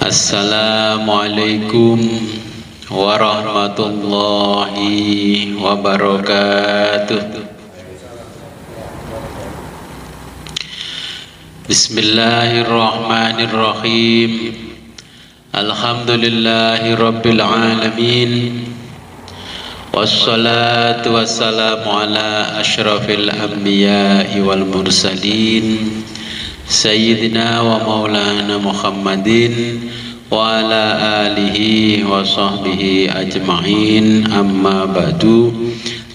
Assalamualaikum warahmatullahi wabarakatuh. Bismillahirrahmanirrahim. Alhamdulillahi rabbil alamin. Wassalatu wassalamu ala asyrafil anbiya'i wal mursalin Sayyidina wa maulana Muhammadin wa ala alihi wa sahbihi ajma'in, amma ba'du.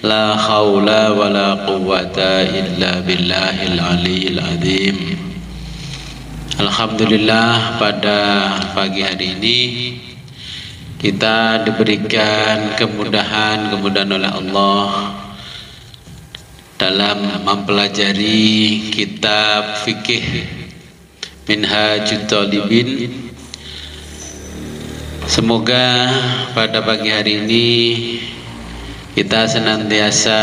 La hawla wa la quwwata illa billahil aliyyil azim. Alhamdulillah, pada pagi hari ini kita diberikan kemudahan oleh Allah dalam mempelajari kitab fikih Minhajut Talibin. Semoga pada pagi hari ini kita senantiasa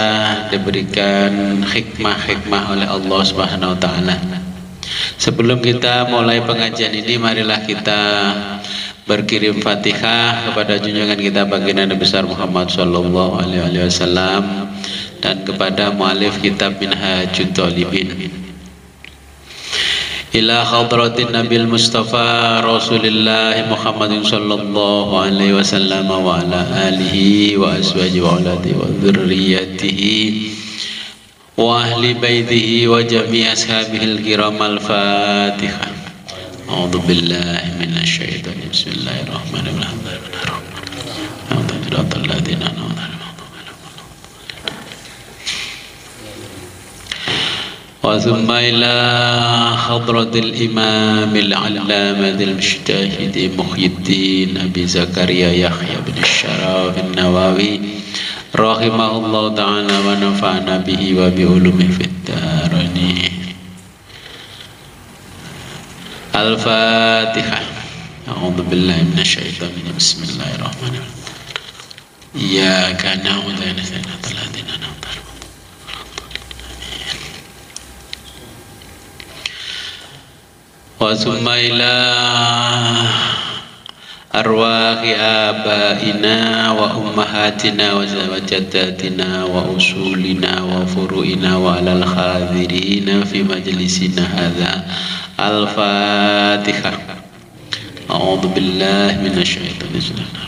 diberikan hikmah-hikmah oleh Allah Subhanahu wa taala. Sebelum kita mulai pengajian ini, marilah kita berkirim Fatihah kepada junjungan kita baginda Nabi besar Muhammad sallallahu alaihi wasallam dan kepada mualif kitab Minhajut Talibin. Ila hadratin Nabil Mustafa Rasulillah Muhammadin sallallahu alaihi wasallam wa ala alihi wa azwajihi wa auladihi wa dzurriyyatihi wa ahli baitihi wa jami' ashabihil kiram. Al-Fatihah. A'udzu billahi minasy syaithanir rajim. Bismillahirrahmanirrahim. وثم إلى حضرة الإمام العلامة المجتهد محي الدين أبي زكريا يحيى بن الشرف النووي رحمه الله تعالى ونفعنا به وبعلومه في الدارين. الفاتحة. أعوذ بالله من الشيطان الرجيم. بسم الله الرحمن الرحيم. إياك نعبد ونستعين اهدنا الصراط المستقيم. وثم إلى أرواح آبائنا وأمهاتنا وجداتنا وأصولنا وفروعنا وعلى الحاضرين في مجلسنا هذا. الفاتحة. أعوذ بالله من الشيطان الرجيم.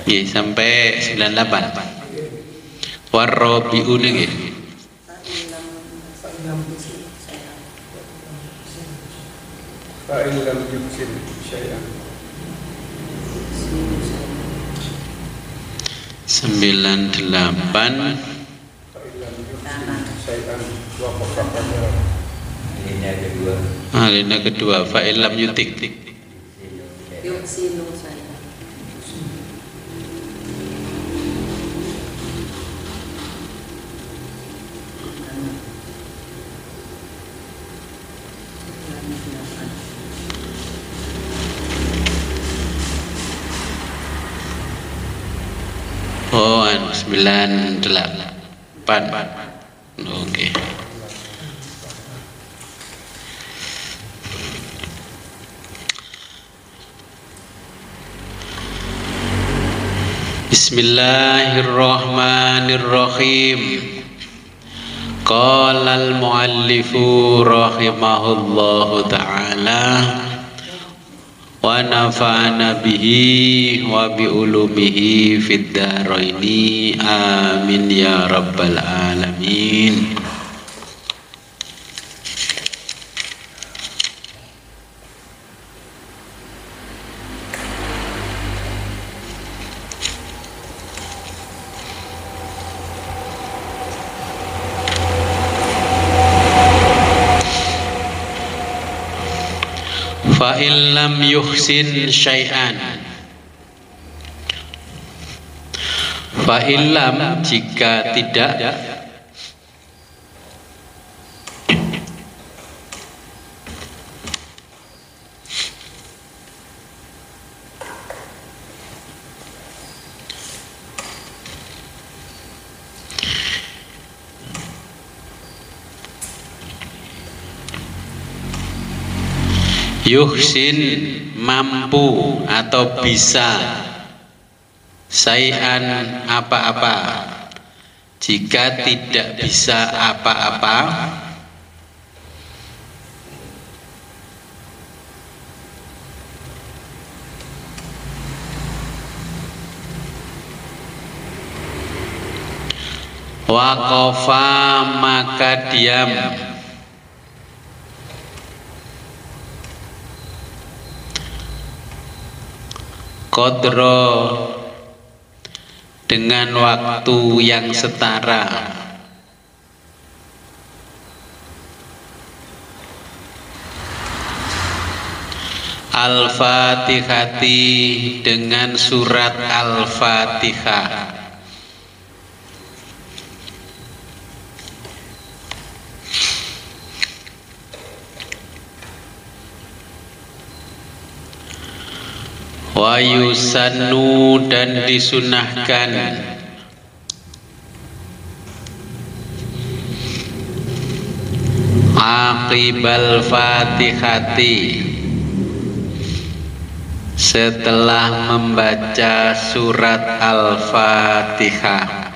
Ya, sampai 98. Warrabi'un nggih. Fa'in lam yuksin syai'an. 98. Alinea kedua. Fa'in lam yutik. Oh, 98. Oke. Bismillahirrahmanirrahim. Qala al-muallifu rahimahullahu ta'ala wa nafa'ana bihi wa bi ulumihi fid dharaini amin ya rabbal alamin. fa illam yuhsin syai'an, fa illam jika tidak yuhsin mampu atau bisa, syai'an apa-apa, jika tidak bisa apa-apa waqafa maka diam, qadra dengan waktu yang setara, Al-Fatihati dengan surat Al-Fatihah, wa yusannu dan disunahkan aqibal fatihati setelah membaca surat Al-Fatihah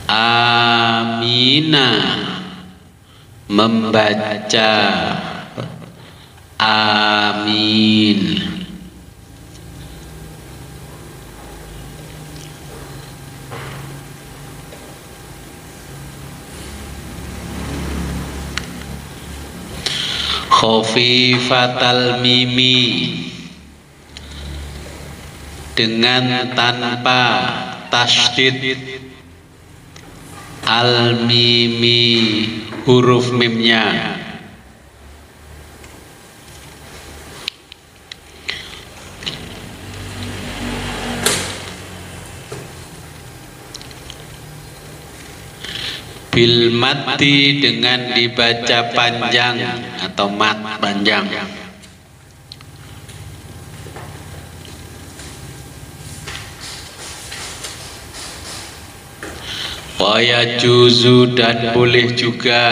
amina membaca amin. Khafifatal mimi dengan tanpa tasydid al mimi huruf mimnya, bil mati dengan dibaca panjang atau mat panjang, wa yajuzu dan boleh juga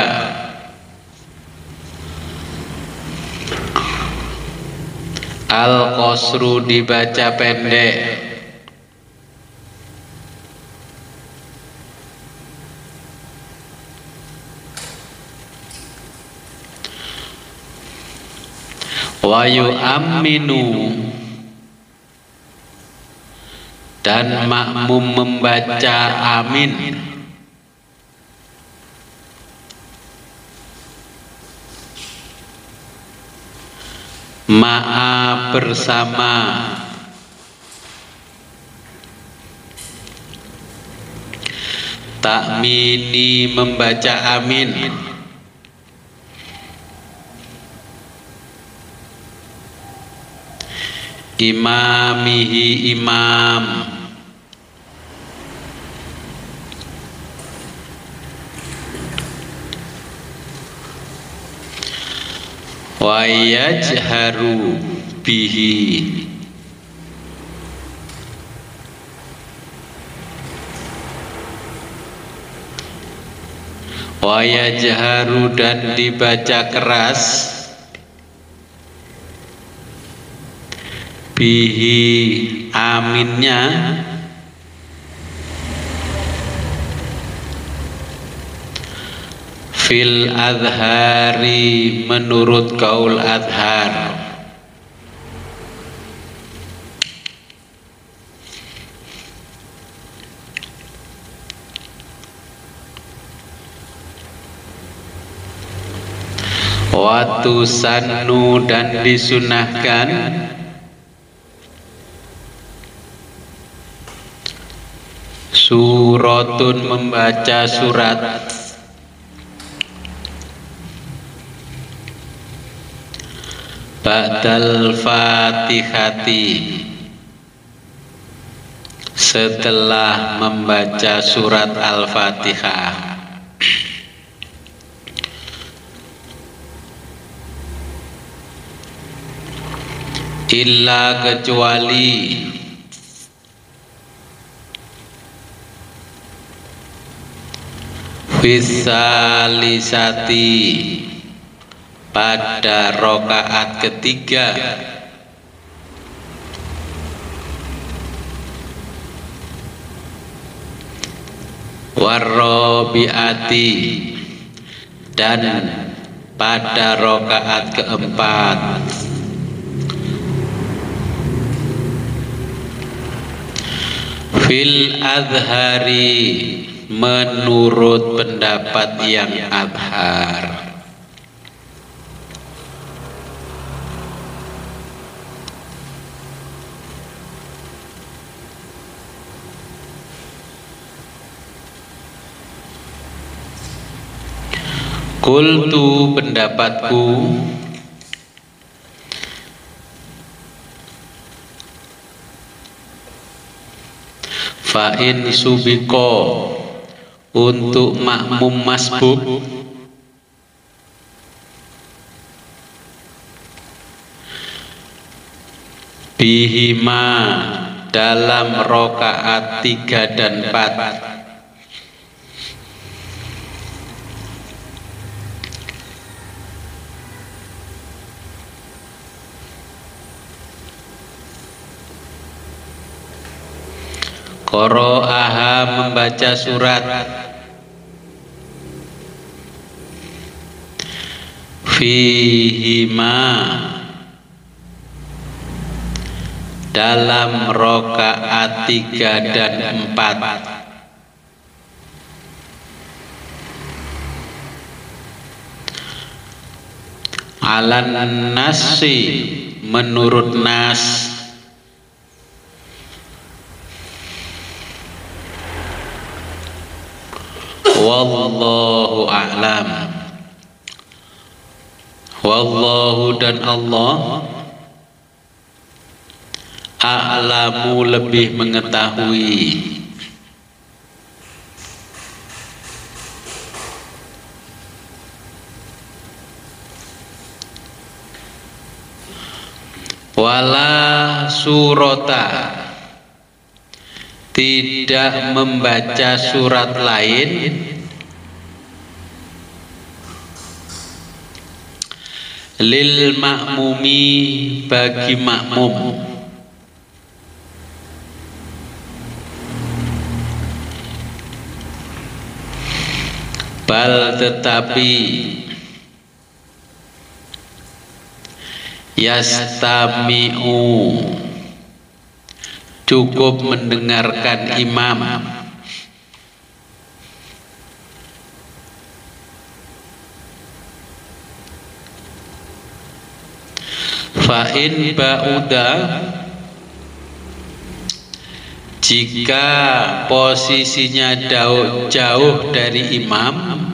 al qasru dibaca pendek, wa yu'amminu dan makmum membaca amin, ma'a bersama, takmini membaca amin, imamihi imam, wa yajharu bihi wa yajharu dan dibaca keras bihi aminnya fil adhari menurut kaul adhar, watu sannu dan disunahkan suratun membaca surat ba'dal fatihati, setelah membaca surat Al-Fatihah. Illa kecuali fisalisati, pada rokaat ketiga, warrobiati, dan pada rokaat keempat, fil azhari, menurut pendapat yang azhar. Qultu, pendapatku, fa'in subiko, untuk makmum masbuk, bihima, dalam rokaat 3 dan 4, qoro'aha, membaca surat, fihima, dalam rokaat 3 dan 4, alan nasi, menurut nas, wallahu a'lam, wallahu, dan Allah, a'lamu, lebih mengetahui. Wala surata, tidak membaca surat lain, lil makmumi, bagi makmum, bal, tetapi, yastami'u, cukup mendengarkan imam, fa'in ba'uda, jika posisinya jauh dari imam,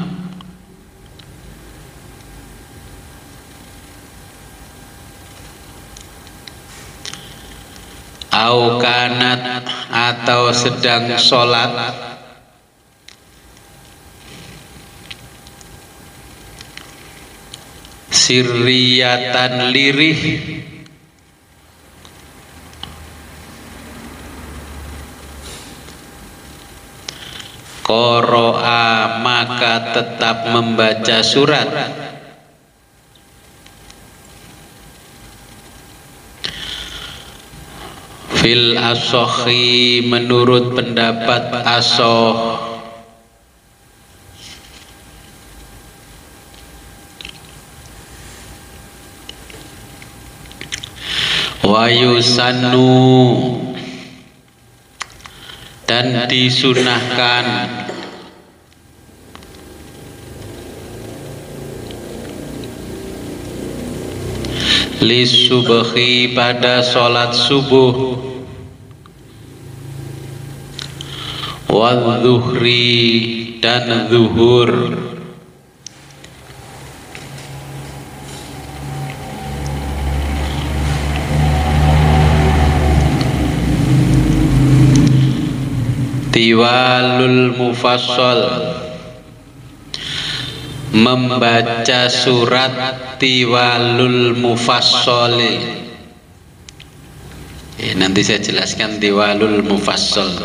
au kanat, atau sedang sholat, sirriyatan, lirih, qoro'a, maka tetap membaca surat, fil asohi, menurut pendapat asoh, wa yusannu, dan disunahkan, li subhi, pada sholat subuh, wal zuhri, dan zuhur, Tiwalul mufassal, membaca surat tiwalul mufassali. Nanti saya jelaskan tiwalul mufassal.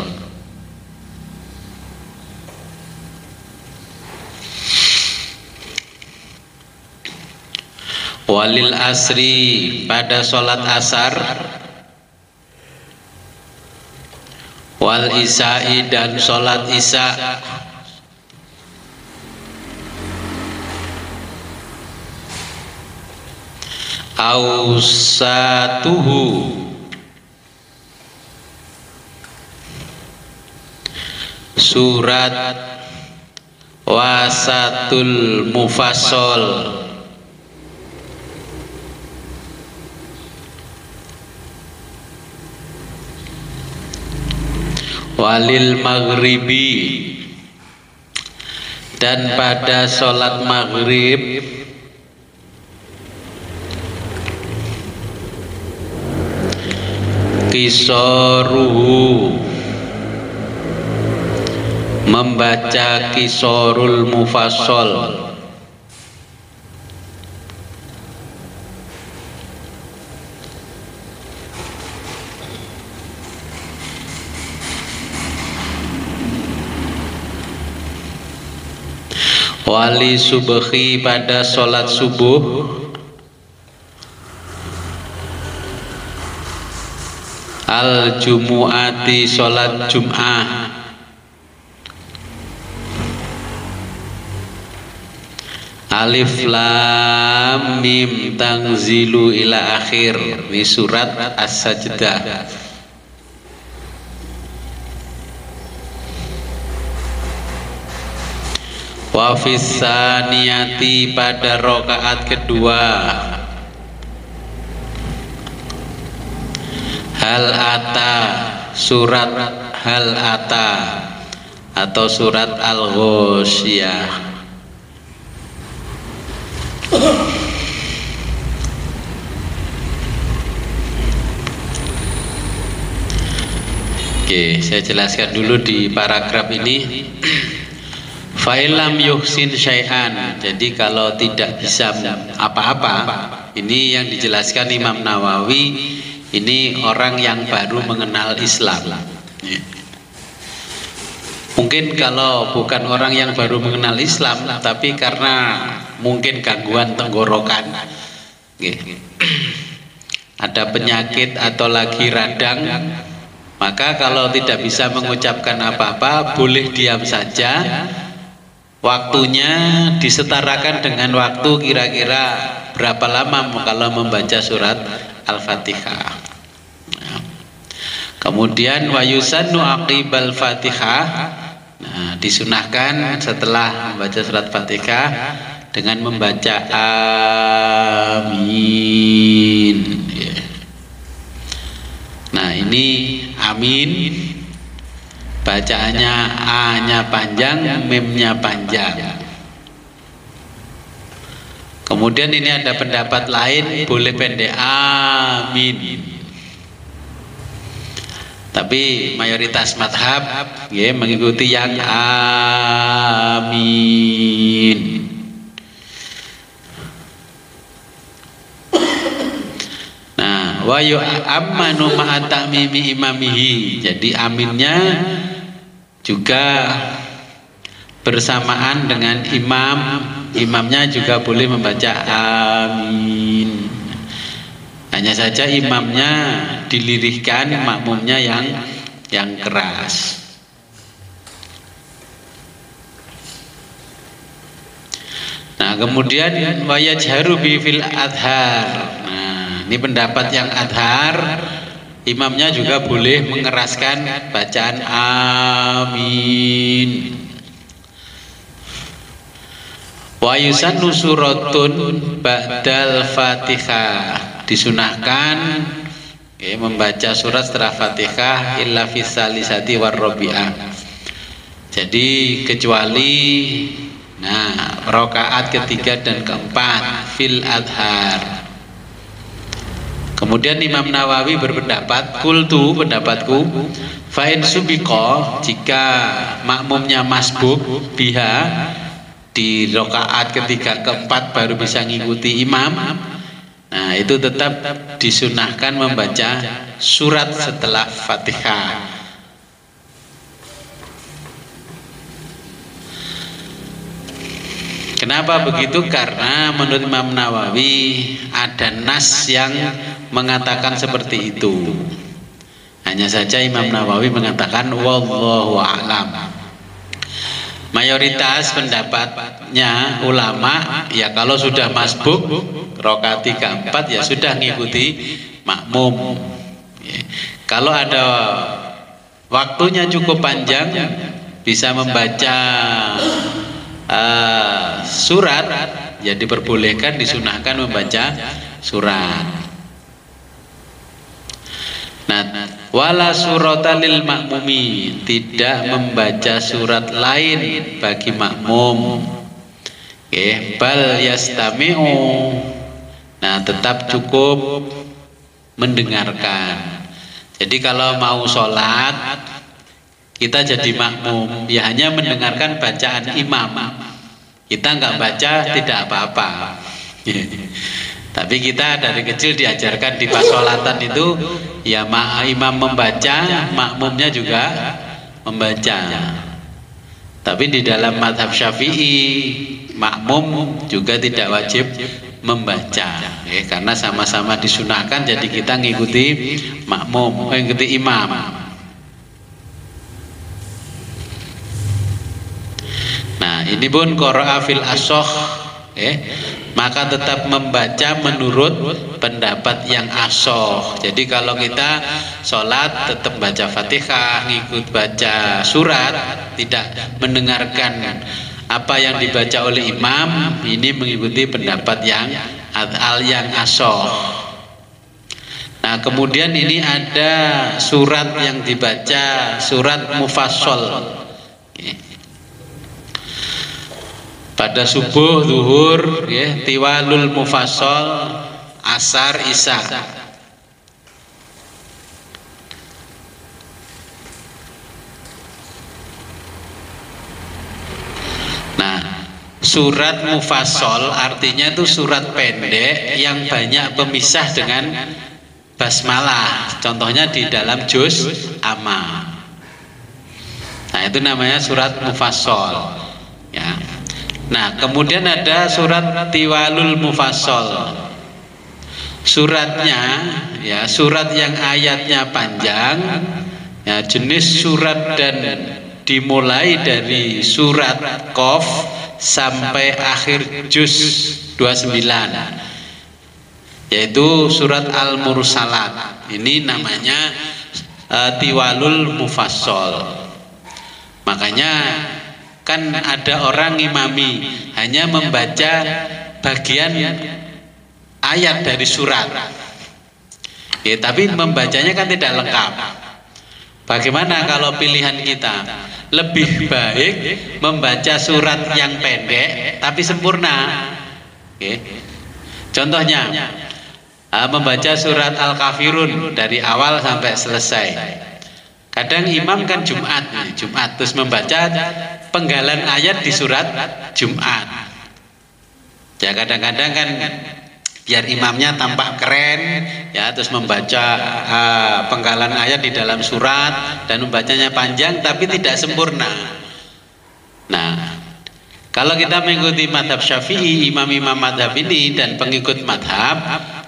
Walil asri, pada sholat asar. Wal isya'i, dan sholat isya. Ausatuhu, surat wasatul mufassal. Walil maghribi, dan pada sholat maghrib. Kisoruhu, membaca kisorul mufassal. Wali subhi, pada sholat subuh. Al jumu'ati, sholat jum'ah. Alif lam mim tanzilu ila akhir. Ini surat as-sajdah. Wa fis saniyati, pada rakaat kedua. Hal ata, surat hal ata atau surat al-ghosyiyah. Oke, saya jelaskan dulu di paragraf ini. Fa'ilam yuhsin syai'an, jadi kalau tidak bisa apa-apa, ini yang dijelaskan Imam Nawawi, ini orang yang baru mengenal Islam. Mungkin kalau bukan orang yang baru mengenal Islam, tapi karena mungkin gangguan tenggorokan, ada penyakit atau lagi radang, maka kalau tidak bisa mengucapkan apa-apa, boleh diam saja. Waktunya disetarakan dengan waktu kira-kira berapa lama kalau membaca surat Al-Fatihah. Kemudian wa yusannu aqibal Fatihah, disunahkan setelah membaca surat Fatihah dengan membaca amin. Nah, ini amin, bacaannya A-nya panjang, mim-nya panjang. Kemudian ini ada pendapat lain, boleh pendek amin. Tapi mayoritas madhab mengikuti yang amin. Nah, wa yu'ammanu ma'a ta'mimi imamihi. Jadi aminnya juga bersamaan dengan imam. Imamnya juga boleh membaca amin. Hanya saja imamnya dilirihkan, makmumnya yang keras. Nah, kemudian wa yajharu bi fil adhar. Nah, ini pendapat yang adhar, imamnya juga boleh mengeraskan bacaan amin. Wa yusannu suratun ba'dal Fatihah, disunahkan membaca surat setelah Fatihah illa fis salisati war rabi'ah. Jadi kecuali rakaat ketiga dan keempat fil adhar. Kemudian Imam Nawawi berpendapat, kultu, pendapatku, Fa'in subiko, jika makmumnya masbuk biha di rokaat ketiga keempat baru bisa ngikuti imam, nah itu tetap disunahkan membaca surat setelah Fatihah. Kenapa begitu? Karena menurut Imam Nawawi ada nas yang mengatakan seperti itu. Hanya saja Imam Nawawi mengatakan wallahu a'lam. Mayoritas pendapatnya ulama ya kalau sudah masbuk rakaat 3 4 ya sudah ngikuti makmum. Kalau ada waktunya cukup panjang bisa membaca surat ya diperbolehkan, disunahkan membaca surat. Nah, wala surata lil makmumi, tidak membaca surat lain bagi makmum. Bal yastami'u, nah tetap cukup mendengarkan. Jadi kalau mau sholat kita jadi makmum ya hanya mendengarkan bacaan imam, kita nggak baca tidak apa-apa. Tapi kita dari kecil diajarkan di pasolatan itu ya imam membaca, makmumnya juga membaca. Tapi di dalam mazhab Syafi'i makmum juga tidak wajib membaca, karena sama-sama disunahkan. Jadi kita ngikuti makmum, ngikuti imam. Nah ini pun qara'a fil asoh, maka tetap membaca menurut pendapat yang asoh. Jadi kalau kita sholat tetap baca Fatihah, ngikut baca surat, tidak mendengarkan apa yang dibaca oleh imam, ini mengikuti pendapat yang asoh. Nah kemudian ini ada surat yang dibaca, surat mufassal. Pada subuh, zuhur, tiwalul mufassal, asar, isya. Nah, surat mufassal artinya itu surat pendek yang banyak pemisah dengan basmalah. Contohnya di dalam juz amma. Nah, itu namanya surat mufassal. Ya. Nah kemudian ada surat tiwalul mufassal. Suratnya ya surat yang ayatnya panjang ya, jenis surat dan dimulai dari surat Qaf sampai akhir juz 29, yaitu surat Al-Mursalat. Ini namanya tiwalul mufassal. Makanya kan ada orang ngimami hanya membaca bagian ayat dari surat, tapi membacanya kan tidak lengkap. Bagaimana kalau pilihan kita? Lebih baik membaca surat yang pendek tapi sempurna. Contohnya membaca surat Al-Kafirun dari awal sampai selesai. Kadang imam kan Jumat terus membaca penggalan ayat di surat Jumat. Ya kadang-kadang kan biar imamnya tampak keren ya, terus membaca penggalan ayat di dalam surat dan membacanya panjang tapi tidak sempurna. Nah, kalau kita mengikuti madhab Syafi'i, imam-imam madhab ini dan pengikut madhab,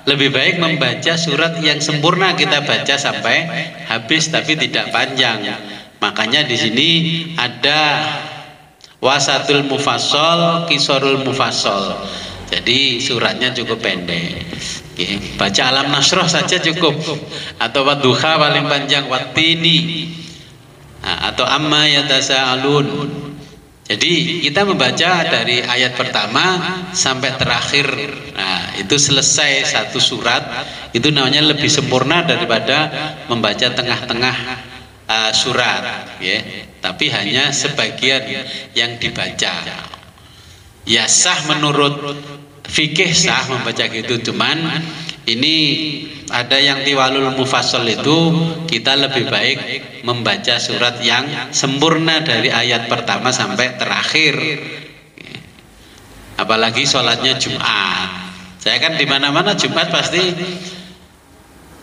lebih baik membaca surat yang sempurna, kita baca sampai habis tapi tidak panjang. Makanya di sini ada wasatul mufassal, qisarul mufassal. Jadi suratnya cukup pendek. Baca Alam Nasroh saja cukup, atau Wadduha paling panjang, Wattini, atau Amma Yatasaalun. Jadi kita membaca dari ayat pertama sampai terakhir. Nah, itu selesai satu surat, itu namanya lebih sempurna daripada membaca tengah-tengah surat, ya. Tapi hanya sebagian yang dibaca. Ya sah menurut fikih sah membaca gitu, cuman Ini ada yang tiwalul mufassal itu kita lebih baik membaca surat yang sempurna dari ayat pertama sampai terakhir. Apalagi sholatnya Jumat. Saya kan di mana-mana Jumat pasti.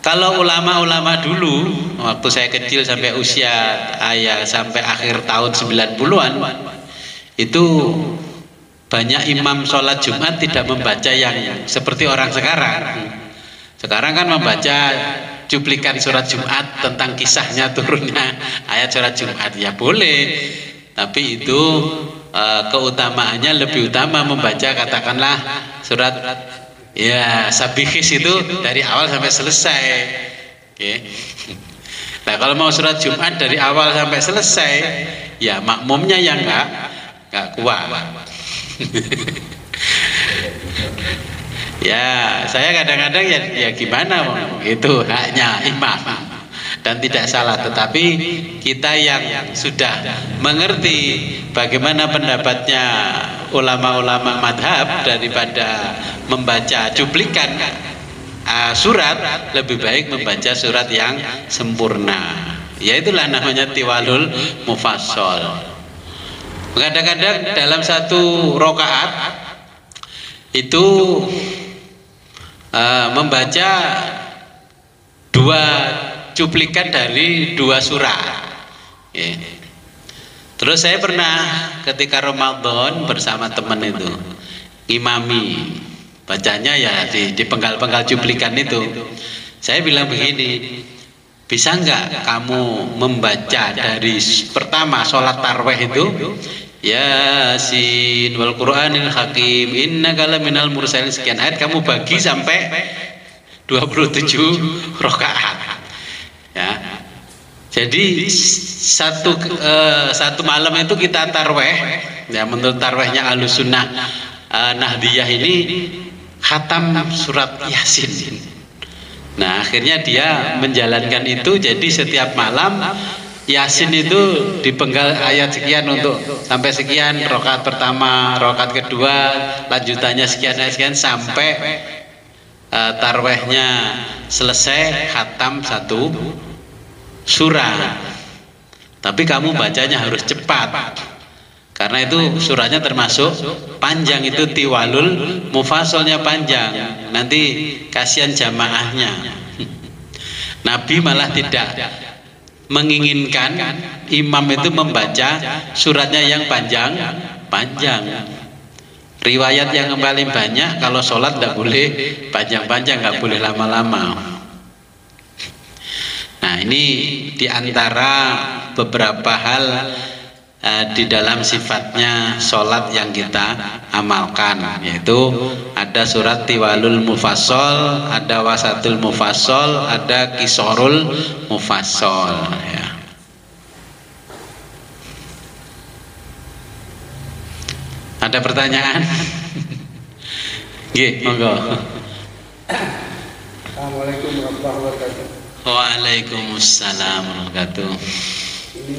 Kalau ulama-ulama dulu waktu saya kecil sampai usia ayah sampai akhir tahun 90-an itu banyak imam sholat Jumat tidak membaca yang seperti orang sekarang. Sekarang kan membaca cuplikan surat Jumat tentang kisahnya turunnya ayat surat Jumat, ya boleh, tapi itu keutamaannya lebih utama membaca katakanlah surat ya Sabihis itu dari awal sampai selesai. Oke. Nah kalau mau surat Jumat dari awal sampai selesai, ya makmumnya yang nggak kuat. Ya saya kadang-kadang ya gimana, itu haknya imam dan tidak salah, tetapi kita yang sudah mengerti bagaimana pendapatnya ulama-ulama madhab daripada membaca cuplikan surat, lebih baik membaca surat yang sempurna. Ya itulah namanya tiwalul mufassal. Kadang-kadang dalam satu rokaat itu membaca dua cuplikan dari dua surat. Terus saya pernah ketika Ramadan bersama teman itu imami bacanya ya di penggal-penggal cuplikan itu. Saya bilang begini, bisa nggak kamu membaca dari pertama sholat tarwih itu Yasin wal Qur'anil Hakim innaka laminal mursalin, sekian ayat kamu bagi sampai 27 rakaat. Ya. Jadi satu malam itu kita tarwih, ya menurut tarwihnya Ahlussunnah Nahdiyah ini khatam surat Yasin. Nah akhirnya dia menjalankan itu, jadi setiap malam Yasin itu dipenggal ayat sekian untuk sampai sekian, rakaat pertama, rakaat kedua, lanjutannya sekian sampai tarwehnya selesai khatam satu surah. Tapi kamu bacanya harus cepat karena itu surahnya termasuk panjang, itu tiwalul mufassalnya panjang, nanti kasihan jamaahnya. Nabi malah tidak menginginkan imam itu membaca suratnya yang panjang. Riwayat yang paling banyak kalau sholat tidak boleh panjang-panjang, nggak boleh lama-lama. Nah ini diantara beberapa hal di dalam sifatnya sholat yang kita amalkan, yaitu ada surat tiwalul mufassal, ada wasatul mufassal, ada kisorul mufassal. Ya. Ada pertanyaan? Nggih, monggo. Assalamualaikum warahmatullahi wabarakatuh. Waalaikumsalam warahmatullahi wabarakatuh. Ini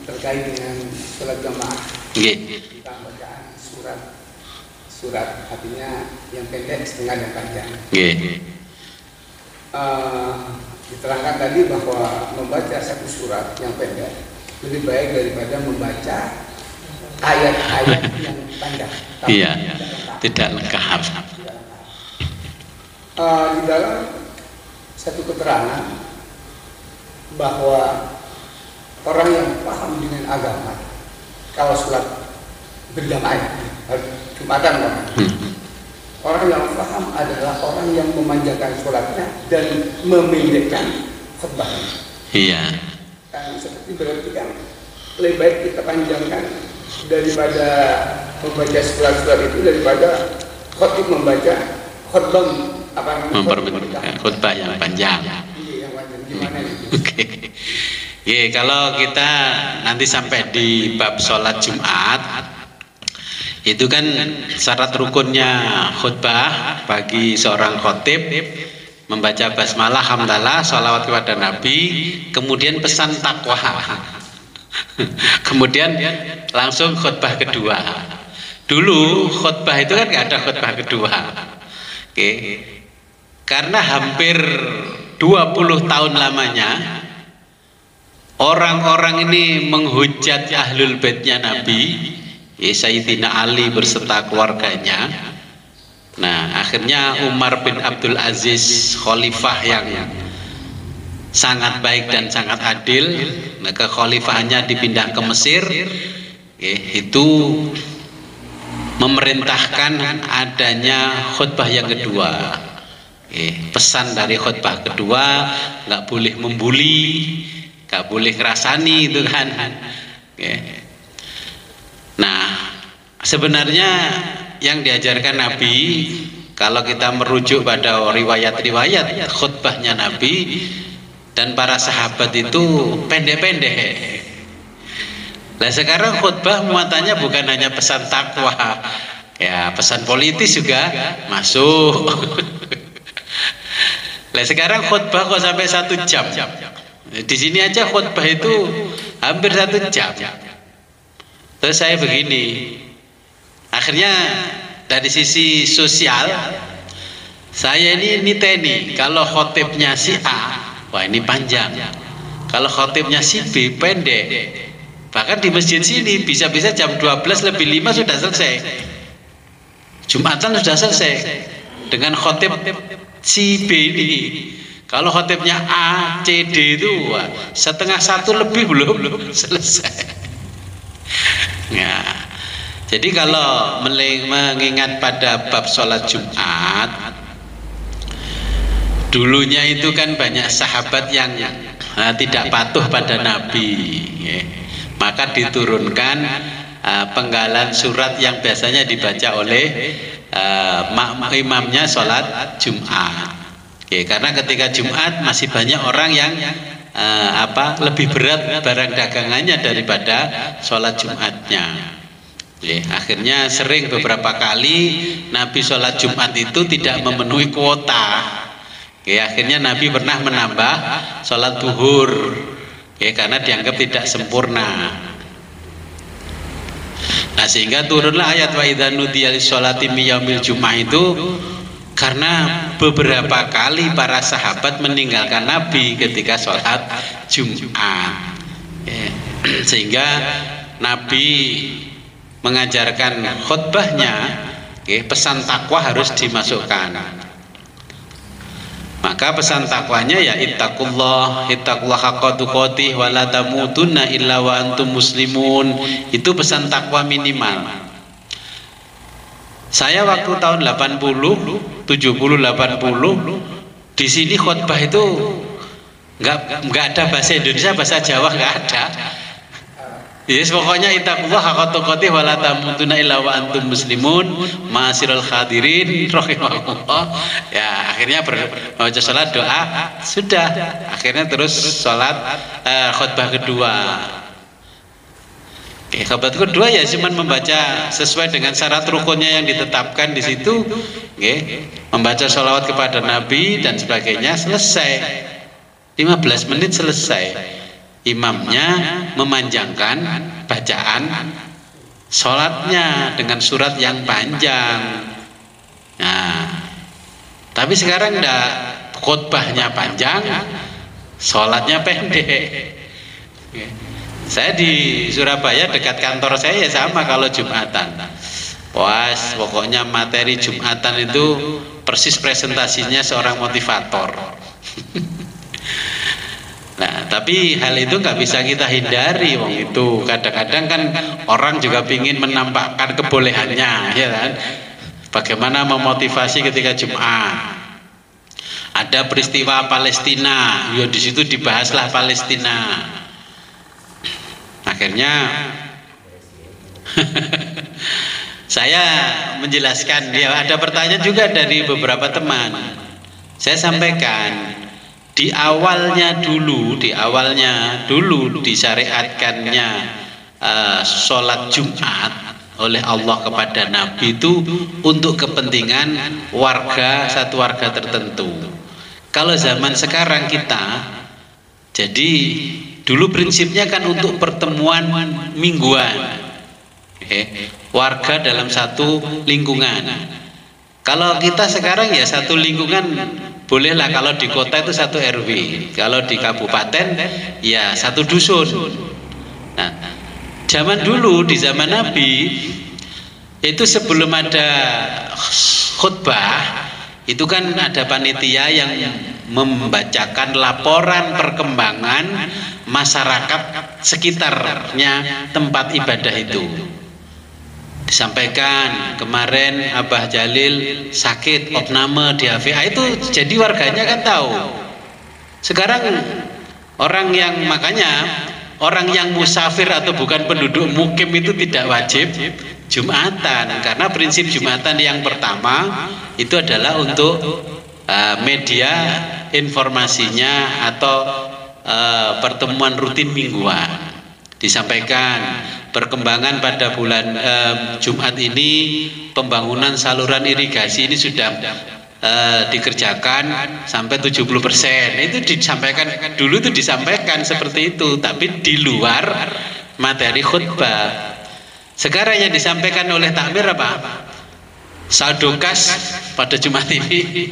terkait dengan sholat jamaah. Kita bacaan surat artinya yang pendek, setengah dan panjang. Diterangkan tadi bahwa membaca satu surat yang pendek lebih baik daripada membaca ayat-ayat yang panjang. Iya, tidak lengkap. Di dalam satu keterangan bahwa orang yang paham dengan agama kalau sholat berjamaah Jumatan, orang yang paham adalah orang yang memanjangkan sholatnya dan memendekkan khutbah. Iya. Kan seperti berarti kan lebih baik kita panjangkan daripada membaca surat-surat itu daripada khotib membaca khutbah khutbah yang panjang. Iya, yang panjang. Gimana itu? Oke. Ye, kalau kita nanti sampai di bab sholat Jumat, itu kan syarat rukunnya khutbah bagi seorang khotib membaca basmalah, hamdalah, sholawat kepada Nabi, kemudian pesan takwa, kemudian langsung khutbah kedua. Dulu khutbah itu kan nggak ada khutbah kedua. Oke. Karena hampir 20 tahun lamanya orang-orang ini menghujat ahlul baitnya Nabi, Sayyidina Ali berserta keluarganya. Nah, akhirnya Umar bin Abdul Aziz, khalifah yang sangat baik dan sangat adil, nah, kekhalifahannya dipindah ke Mesir, itu memerintahkan adanya khutbah yang kedua. Pesan dari khutbah kedua, nggak boleh membuli, nggak boleh ngerasani, itu kan. Nah, sebenarnya yang diajarkan Nabi, kalau kita merujuk pada riwayat-riwayat khutbahnya Nabi dan para sahabat itu pendek-pendek. Nah, sekarang khutbah muatannya bukan hanya pesan takwa, ya pesan politis juga masuk. Nah, sekarang khutbah kok sampai 1 jam. Di sini aja khutbah itu hampir 1 jam. Terus saya begini, akhirnya dari sisi sosial saya ini niteni, kalau khotibnya si A, wah ini panjang, kalau khotibnya si B pendek. Bahkan di masjid sini bisa-bisa jam 12 lebih 5 sudah selesai, Jumatan sudah selesai dengan khotib si B ini. Kalau khotibnya A, C, D itu wah, 12:30 lebih belum selesai. Ya. Jadi kalau mengingat pada bab sholat Jumat, dulunya itu kan banyak sahabat yang tidak patuh pada Nabi, ya. Maka diturunkan penggalan surat yang biasanya dibaca oleh imamnya sholat Jumat. Oke, karena ketika Jumat masih banyak orang yang lebih berat barang dagangannya daripada sholat Jumatnya. Akhirnya sering beberapa kali Nabi sholat Jumat itu tidak memenuhi kuota. Akhirnya Nabi pernah menambah sholat duhur, karena dianggap tidak sempurna. Nah, sehingga turunlah ayat wa idza nudiya lis-sholati min yaumil jumu'ah itu karena beberapa kali para sahabat meninggalkan Nabi ketika sholat Jumat, sehingga Nabi mengajarkan khutbahnya, pesan takwa harus dimasukkan. Maka pesan takwanya ya ittaqullah haqqa tuqatih wa la tamutunna illa wa antum muslimun. Itu pesan takwa minimal. Saya waktu tahun 80, 70, 80 di sini khutbah itu nggak ada bahasa Indonesia, bahasa Jawa nggak ada. Yes, pokoknya ittaqullah haqqa tuqatih wa la tamutunna illa wa antum muslimun. Ma'asyiral hadirin rahimakumullah. Ya, akhirnya baca salat doa sudah. Akhirnya terus salat khutbah kedua. Khutbah kedua ya cuma membaca sesuai dengan syarat rukunnya yang ditetapkan di situ, membaca sholawat kepada Nabi dan sebagainya, selesai. 15 menit selesai. Imamnya memanjangkan bacaan sholatnya dengan surat yang panjang. Nah, tapi sekarang enggak, khutbahnya panjang, sholatnya pendek. Saya di Surabaya dekat kantor saya ya sama kalau Jumatan. Puas, pokoknya materi Jumatan itu persis presentasinya seorang motivator. Nah, tapi hal itu nggak bisa kita hindari, wong itu. Kadang-kadang kan orang juga ingin menampakkan kebolehannya, ya kan? Bagaimana memotivasi ketika Jumat? Ada peristiwa Palestina, ya di situ dibahaslah Palestina. Akhirnya saya menjelaskan, ya ada pertanyaan juga dari beberapa teman. Saya sampaikan di awalnya dulu disyariatkannya sholat Jumat oleh Allah kepada Nabi itu untuk kepentingan satu warga tertentu. Kalau zaman sekarang kita, jadi dulu prinsipnya kan untuk pertemuan mingguan, warga dalam satu lingkungan. Kalau kita sekarang ya satu lingkungan Bolehlah kalau di kota itu 1 RW, kalau di kabupaten ya 1 dusun. Nah, zaman dulu di zaman Nabi itu sebelum ada khutbah itu kan ada panitia yang membacakan laporan perkembangan masyarakat sekitarnya tempat ibadah itu. Disampaikan kemarin Abah Jalil sakit opname di HVA, itu jadi warganya kan tahu. Sekarang orang yang musafir atau bukan penduduk mukim itu tidak wajib Jumatan, karena prinsip Jumatan yang pertama itu adalah untuk media informasinya atau pertemuan rutin mingguan. Disampaikan perkembangan pada bulan Jumat ini, pembangunan saluran irigasi ini sudah dikerjakan sampai 70%. Itu disampaikan dulu, itu disampaikan seperti itu, tapi di luar materi khutbah. Sekarang yang disampaikan oleh takmir apa? Saldo kas pada Jumat ini.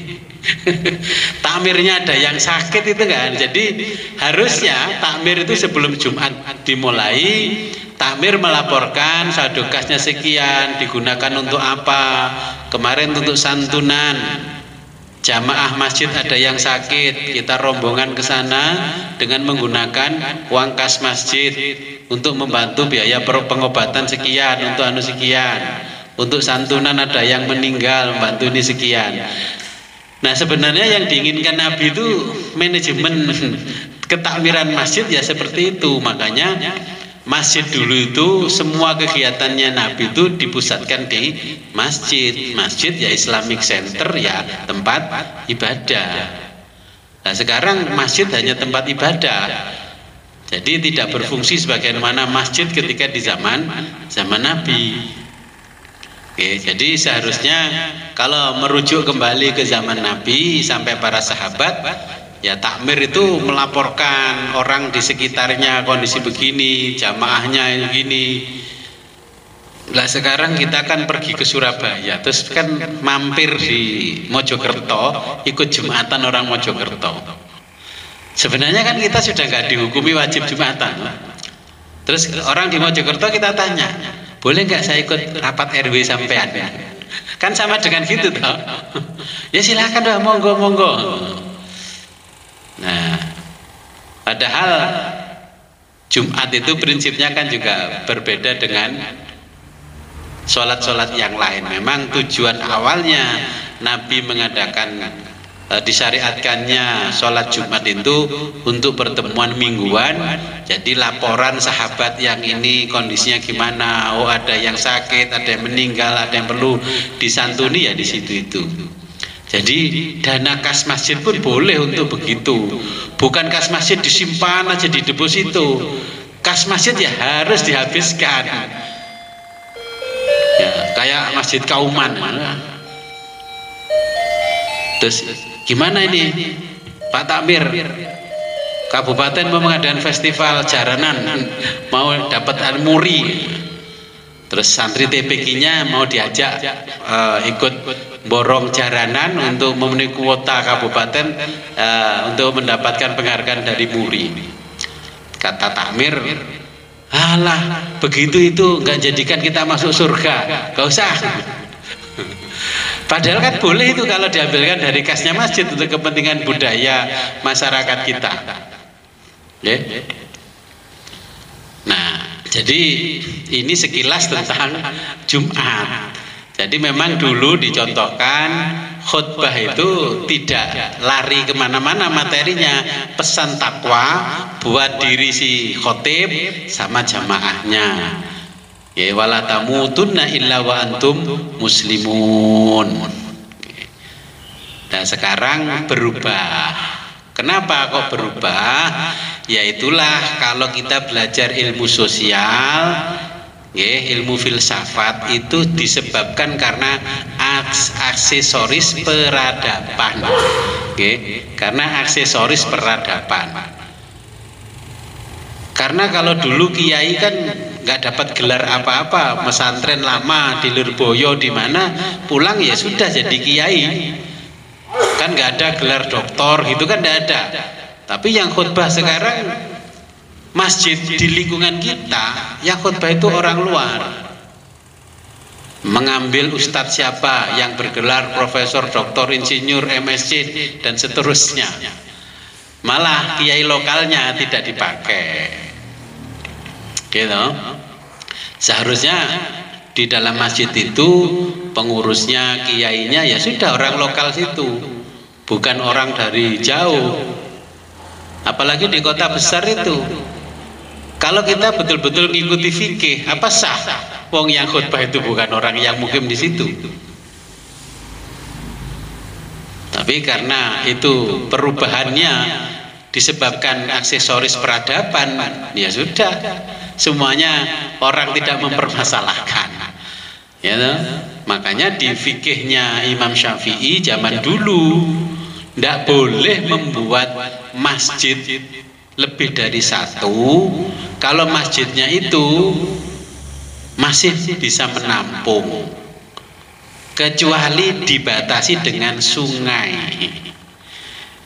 Takmirnya ada yang sakit itu kan. Jadi harusnya takmir itu sebelum Jumat dimulai, takmir melaporkan saldo kasnya sekian, digunakan untuk apa. Kemarin untuk santunan jamaah masjid ada yang sakit, kita rombongan ke sana dengan menggunakan uang kas masjid untuk membantu biaya pengobatan sekian, untuk sekian. Untuk santunan ada yang meninggal, membantu ini sekian. Nah, sebenarnya yang diinginkan Nabi itu manajemen ketakmiran masjid ya seperti itu. Makanya masjid dulu itu semua kegiatannya Nabi itu dipusatkan di masjid. Masjid ya Islamic Center, ya tempat ibadah. Nah, sekarang masjid hanya tempat ibadah. Jadi tidak berfungsi sebagaimana masjid ketika di zaman Nabi. Oke, jadi seharusnya kalau merujuk kembali ke zaman Nabi sampai para sahabat, ya takmir itu melaporkan orang di sekitarnya kondisi begini, jamaahnya begini. Lah sekarang kita kan pergi ke Surabaya, terus kan mampir di Mojokerto, ikut Jumatan orang Mojokerto. Sebenarnya kan kita sudah nggak dihukumi wajib Jumatan. Terus orang di Mojokerto kita tanya, boleh nggak saya ikut rapat RW sampean? Kan sama dengan gitu toh. Ya silakan dah, monggo. Nah, padahal Jumat itu prinsipnya kan juga berbeda dengan sholat-sholat yang lain. Memang tujuan awalnya Nabi mengadakan disyariatkannya sholat Jumat itu untuk pertemuan mingguan. Jadi laporan sahabat yang ini kondisinya gimana, oh ada yang sakit, ada yang meninggal, ada yang perlu disantuni, ya di situ itu. Jadi dana kas masjid pun boleh untuk begitu. Bukan kas masjid disimpan aja di deposito. Kas masjid ya harus dihabiskan. Ya, kayak Masjid Kauman. Terus gimana ini Pak Takmir, kabupaten mau mengadakan festival jaranan, mau dapat muri, terus santri TPG-nya mau diajak ikut borong jaranan untuk memenuhi kuota kabupaten untuk mendapatkan penghargaan dari muri. Kata takmir, alah begitu itu nggak jadikan kita masuk surga, gak usah. Padahal kan boleh itu kalau diambilkan dari kasnya masjid untuk kepentingan budaya masyarakat kita. Okay. Nah, jadi ini sekilas tentang Jumat. Jadi memang dulu dicontohkan khutbah itu tidak lari kemana-mana materinya, pesan takwa buat diri si khotib sama jamaahnya. Ya wala tamutunna illa wa antum muslimun. Nah sekarang berubah. Kenapa kok berubah? Ya itulah kalau kita belajar ilmu sosial, ilmu filsafat itu disebabkan karena aksesoris peradaban. Karena aksesoris peradaban. Karena kalau dulu kiai kan nggak dapat gelar apa-apa, pesantren lama di Lirboyo di mana, pulang ya sudah jadi kiai. Kan kan, nggak ada gelar doktor gitu kan, nggak ada. Tapi yang khutbah sekarang masjid di lingkungan kita, yang khutbah itu orang luar. Mengambil ustadz siapa yang bergelar profesor, doktor, insinyur, MSc dan seterusnya. Malah kiai lokalnya tidak dipakai. Gitu. Seharusnya di dalam masjid itu pengurusnya, kiainya ya sudah orang lokal situ, bukan orang dari jauh. Apalagi di kota besar itu, kalau kita betul-betul mengikuti fikih, apa sah? Wong yang khutbah itu bukan orang yang mukim di situ. Tapi karena itu perubahannya disebabkan aksesoris peradaban, ya sudah, semuanya orang tidak mempermasalahkan. Ya, makanya di fikihnya Imam Syafi'i zaman dulu tidak boleh membuat masjid lebih dari satu kalau masjidnya itu masih bisa menampung, kecuali dibatasi dengan sungai.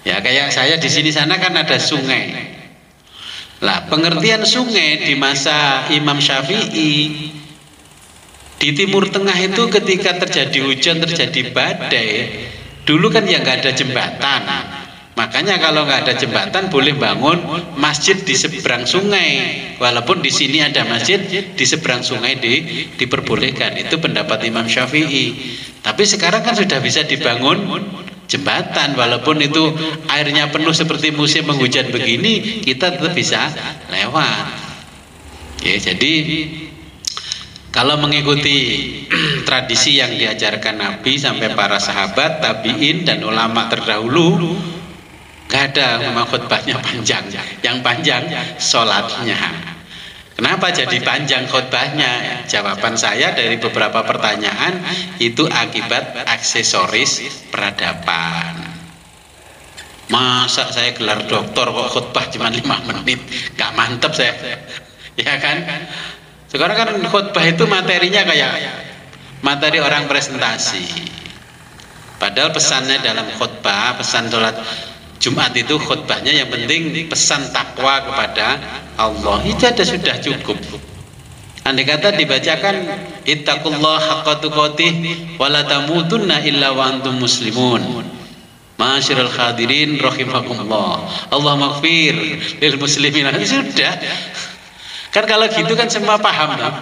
Ya kayak saya di sini sana kan ada sungai. Lah pengertian sungai di masa Imam Syafi'i di Timur Tengah itu ketika terjadi hujan, terjadi badai, dulu kan ya nggak ada jembatan. Makanya kalau nggak ada jembatan boleh bangun masjid di seberang sungai. Walaupun di sini ada masjid, di seberang sungai diperbolehkan. Itu pendapat Imam Syafi'i. Tapi sekarang kan sudah bisa dibangun jembatan. Walaupun itu airnya penuh seperti musim penghujan begini, kita tetap bisa lewat. Ya, jadi kalau mengikuti tradisi yang diajarkan Nabi sampai para sahabat, tabi'in dan ulama terdahulu, gak ada khutbahnya panjang. Yang panjang sholatnya. Kenapa jadi panjang khutbahnya? Jawaban saya dari beberapa pertanyaan itu akibat aksesoris peradaban. Masa saya gelar doktor kok khutbah cuma 5 menit, gak mantep saya, ya kan? Sekarang kan khutbah itu materinya kayak materi orang presentasi. Padahal pesannya dalam khutbah, pesan sholat Jumat itu khutbahnya yang penting pesan takwa kepada Allah. Itu ada sudah cukup. Andai kata dibacakan ittaqullaha haqqa tuqatih wa la tamutunna illa wa antum muslimun. Masyarul hadirin rahimakumullah. Allahumma ighfir lil muslimin. Sudah. Kan kalau gitu kan semua paham toh.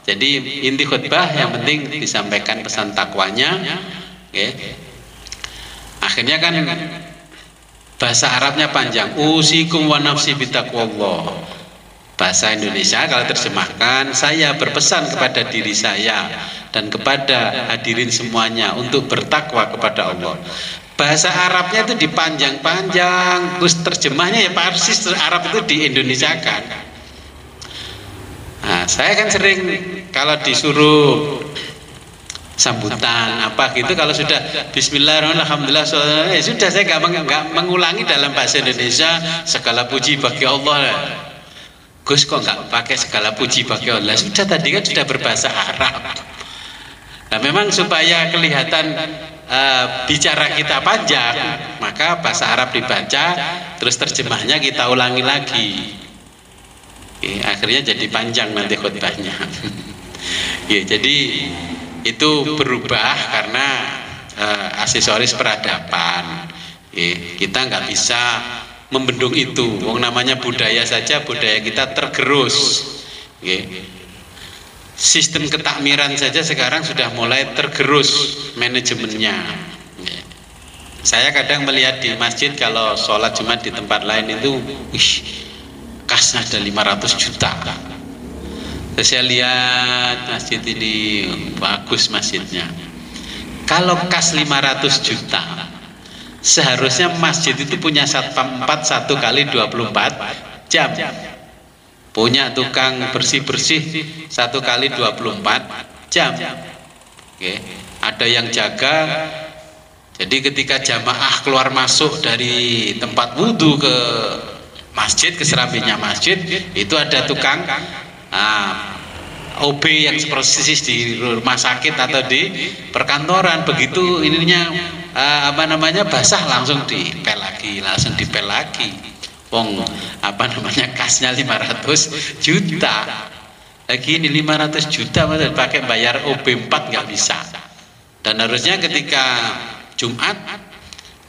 Jadi inti khutbah yang penting disampaikan pesan takwanya. Okay. Akhirnya kan bahasa Arabnya panjang. Usikum wa nafsi bitaqwallah. Bahasa Indonesia kalau terjemahkan, saya berpesan kepada diri saya dan kepada hadirin semuanya untuk bertakwa kepada Allah. Bahasa Arabnya itu dipanjang-panjang, terus terjemahnya ya persis Arab itu diindonesiakan. Nah, saya kan sering kalau disuruh sambutan apa gitu, kalau sudah Bismillahirrahmanirrahim, alhamdulillah, ya sudah, saya nggak mengulangi dalam bahasa Indonesia segala puji bagi Allah. Gus kok nggak pakai segala puji bagi Allah? Sudah, tadi kan sudah berbahasa Arab. Nah memang supaya kelihatan bicara kita panjang, maka bahasa Arab dibaca, terus terjemahnya kita ulangi lagi. Akhirnya jadi panjang nanti khutbahnya. Ya, jadi itu berubah karena aksesoris peradaban. Kita nggak bisa membendung itu. Wong namanya budaya saja, budaya kita tergerus. Sistem ketakmiran saja sekarang sudah mulai tergerus manajemennya. Saya kadang melihat di masjid kalau sholat Jumat di tempat lain itu, kasnya ada 500 juta. Terus saya lihat masjid ini bagus masjidnya. Kalau kas 500 juta, seharusnya masjid itu punya satpam 4 1 kali 24 jam. Punya tukang bersih-bersih 1 kali 24 jam. Oke. Ada yang jaga. Jadi ketika jamaah keluar masuk dari tempat wudhu ke masjid, ke serambinya masjid, itu ada tukang OB yang persis di rumah sakit atau di perkantoran, begitu ininya basah langsung dipel lagi, wong kasnya 500 juta lagi, ini 500 juta masih dipakai bayar OB 4 nggak bisa. Dan harusnya ketika Jumat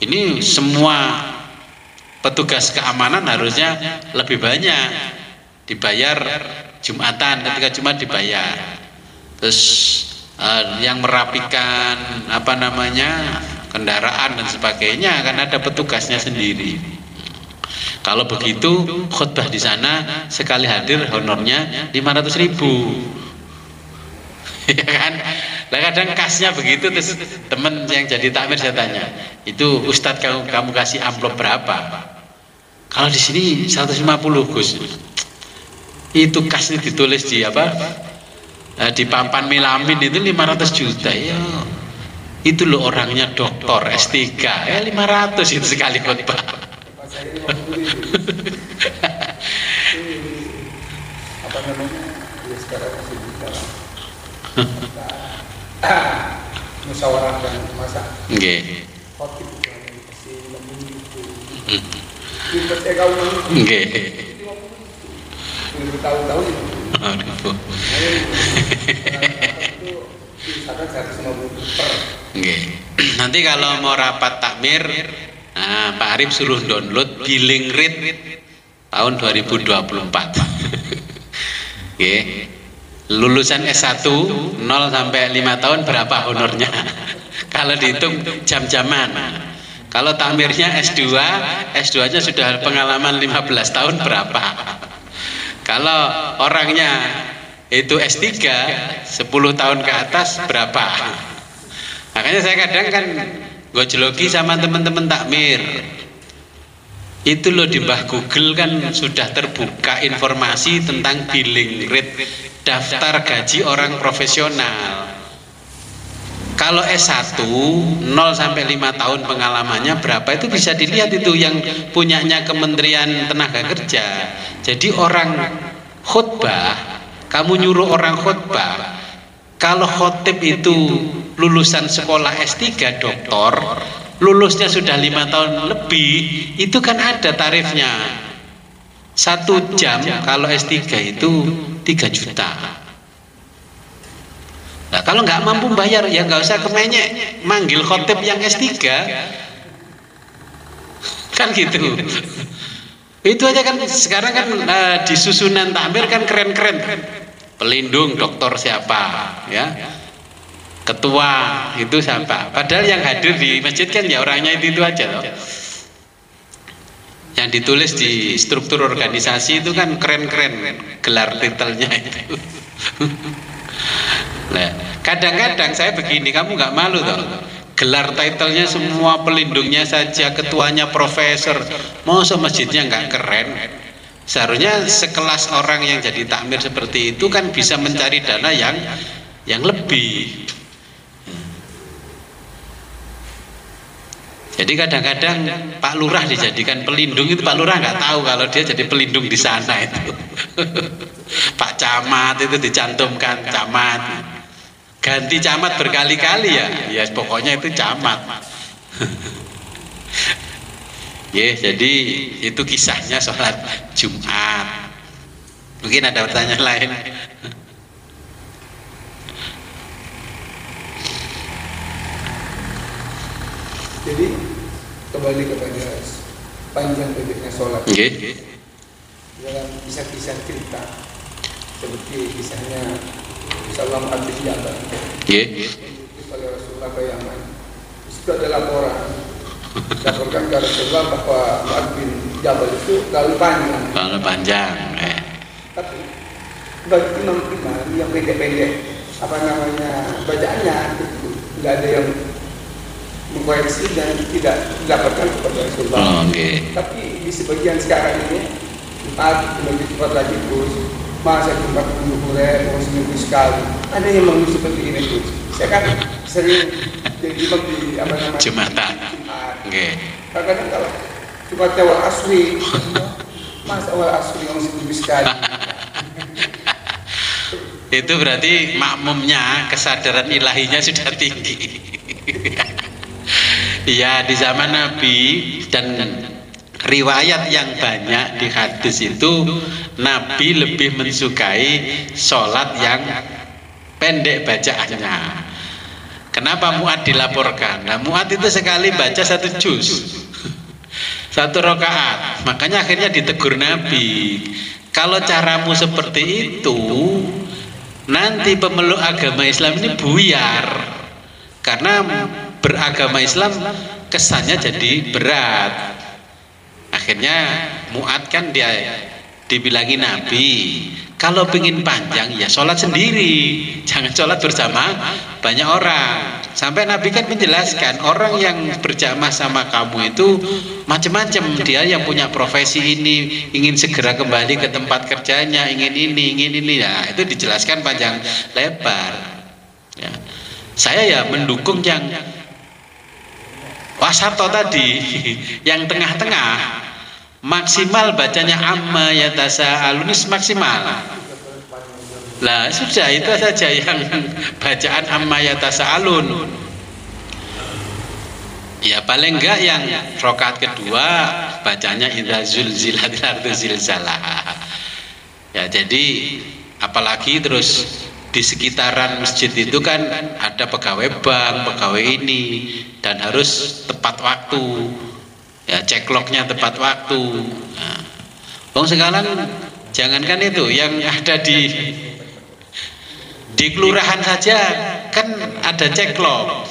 ini semua petugas keamanan harusnya lebih banyak dibayar Jumatan, ketika Jumat dibayar. Terus yang merapikan kendaraan dan sebagainya kan ada petugasnya sendiri. Kalau begitu khutbah di sana sekali hadir honornya 500.000. Ya kan? Nah, kadang kasnya begitu, terus temen yang jadi takmir saya tanya, itu Ustadz kamu kasih amplop berapa? Kalau di sini 150 Gus. Itu kasnya ditulis di di papan melamin itu 500 juta ya. Itu loh orangnya doktor S3 500 itu sekali khutbah. Ya sekarang masih bicara musyawarah dan masa khotib yang dikasih 50.000 dipercaya kauman bertahun-tahun itu misalkan 150 per. Nanti kalau mau rapat takmir, Pak Arif suruh download billing rate tahun 2024. Lulusan S1 0 sampai 5 tahun berapa honornya? Kalau dihitung jam-jaman. Kalau takmirnya S2, S2-nya sudah pengalaman 15 tahun berapa? Kalau orangnya itu S3 10 tahun ke atas berapa? Makanya saya kadang kan gojlogi sama teman-teman takmir. Itu loh di Mbah Google kan sudah terbuka informasi tentang billing rate, daftar gaji orang profesional. Kalau S1 0 sampai 5 tahun pengalamannya berapa itu bisa dilihat, itu yang punyanya Kementerian Tenaga Kerja. Jadi orang khutbah, kamu nyuruh orang khutbah, kalau khotib itu lulusan sekolah S3 doktor, lulusnya sudah 5 tahun lebih, itu kan ada tarifnya. 1 jam kalau S3 itu 3 juta. Nah, kalau nggak mampu bayar ya nggak usah kemenyek manggil khotib yang S3 kan gitu. Itu aja kan sekarang kan di susunan takmir kan keren-keren, pelindung dokter siapa ya, ketua itu siapa, padahal yang hadir di masjid kan ya orangnya itu aja loh. Yang ditulis di struktur organisasi itu kan keren-keren gelar titelnya itu. Nah, kadang-kadang saya begini, kamu nggak malu toh? Gelar titlenya semua pelindungnya saja, ketuanya profesor, masa masjidnya nggak keren? Seharusnya sekelas orang yang jadi takmir seperti itu kan bisa mencari dana yang lebih. Jadi kadang-kadang Pak Lurah dijadikan pelindung itu, Pak Lurah nggak tahu kalau dia jadi pelindung di sana itu. Pak Camat itu dicantumkan camat. Ganti camat berkali-kali ya pokoknya itu camat. Jadi itu kisahnya sholat Jumat. Mungkin ada pertanyaan lain. Jadi kembali kepada panjang pendeknya sholat. Dalam kisah-kisah cerita seperti kisahnya Salam Abdi Jabal oleh Rasulullah ke Yaman. Itu ada laporan ke Rasulullah bahwa Abdi Jabal itu terlalu panjang. Tapi bagi imam-imam yang pendek-pendek bacaannya itu tidak ada yang mengkoreksi dan tidak dilaporkan kepada Rasulullah. Tapi di sebagian sekarang ini lebih cepat lagi terus, masa tempat mengukur seminggu sekali, ada yang mau seperti ini terus. Saya kan sering jadi imam di Jumatan. Kadang-kadang kalau cuma awal asri, masa awal asri yang seminggu sekali. Itu berarti makmumnya kesadaran ilahinya sudah tinggi. Ya, di zaman Nabi dan riwayat yang banyak di hadis itu Nabi lebih mensukai sholat yang pendek bacaannya. Kenapa Mu'ad dilaporkan? Nah, Mu'ad itu sekali baca 1 juz, 1 rakaat, makanya akhirnya ditegur Nabi, kalau caramu seperti itu nanti pemeluk agama Islam ini buyar, karena beragama Islam kesannya jadi berat. Akhirnya Mu'ad kan dia dibilangi Nabi, kalau pengen panjang ya sholat sendiri, jangan sholat bersama banyak orang. Sampai Nabi kan menjelaskan, orang yang berjamaah sama kamu itu macam-macam, dia yang punya profesi ini, ingin segera kembali ke tempat kerjanya, ingin ini, ya itu dijelaskan panjang lebar. Ya. Saya ya mendukung yang wasato tadi, yang tengah-tengah. Maksimal bacanya amma yatasaalun maksimal. Lah sudah itu saja yang bacaan amma yatasaalun. Ya paling enggak yang rakaat kedua bacanya idza zulzilatil ardu zilzalaha. Ya jadi apalagi terus di sekitaran masjid itu kan ada pegawai bank, pegawai ini, dan harus tepat waktu. Ya cek lognya tepat waktu. Nah, sekarang jangankan itu, yang ada di kelurahan saja kan ada cek log.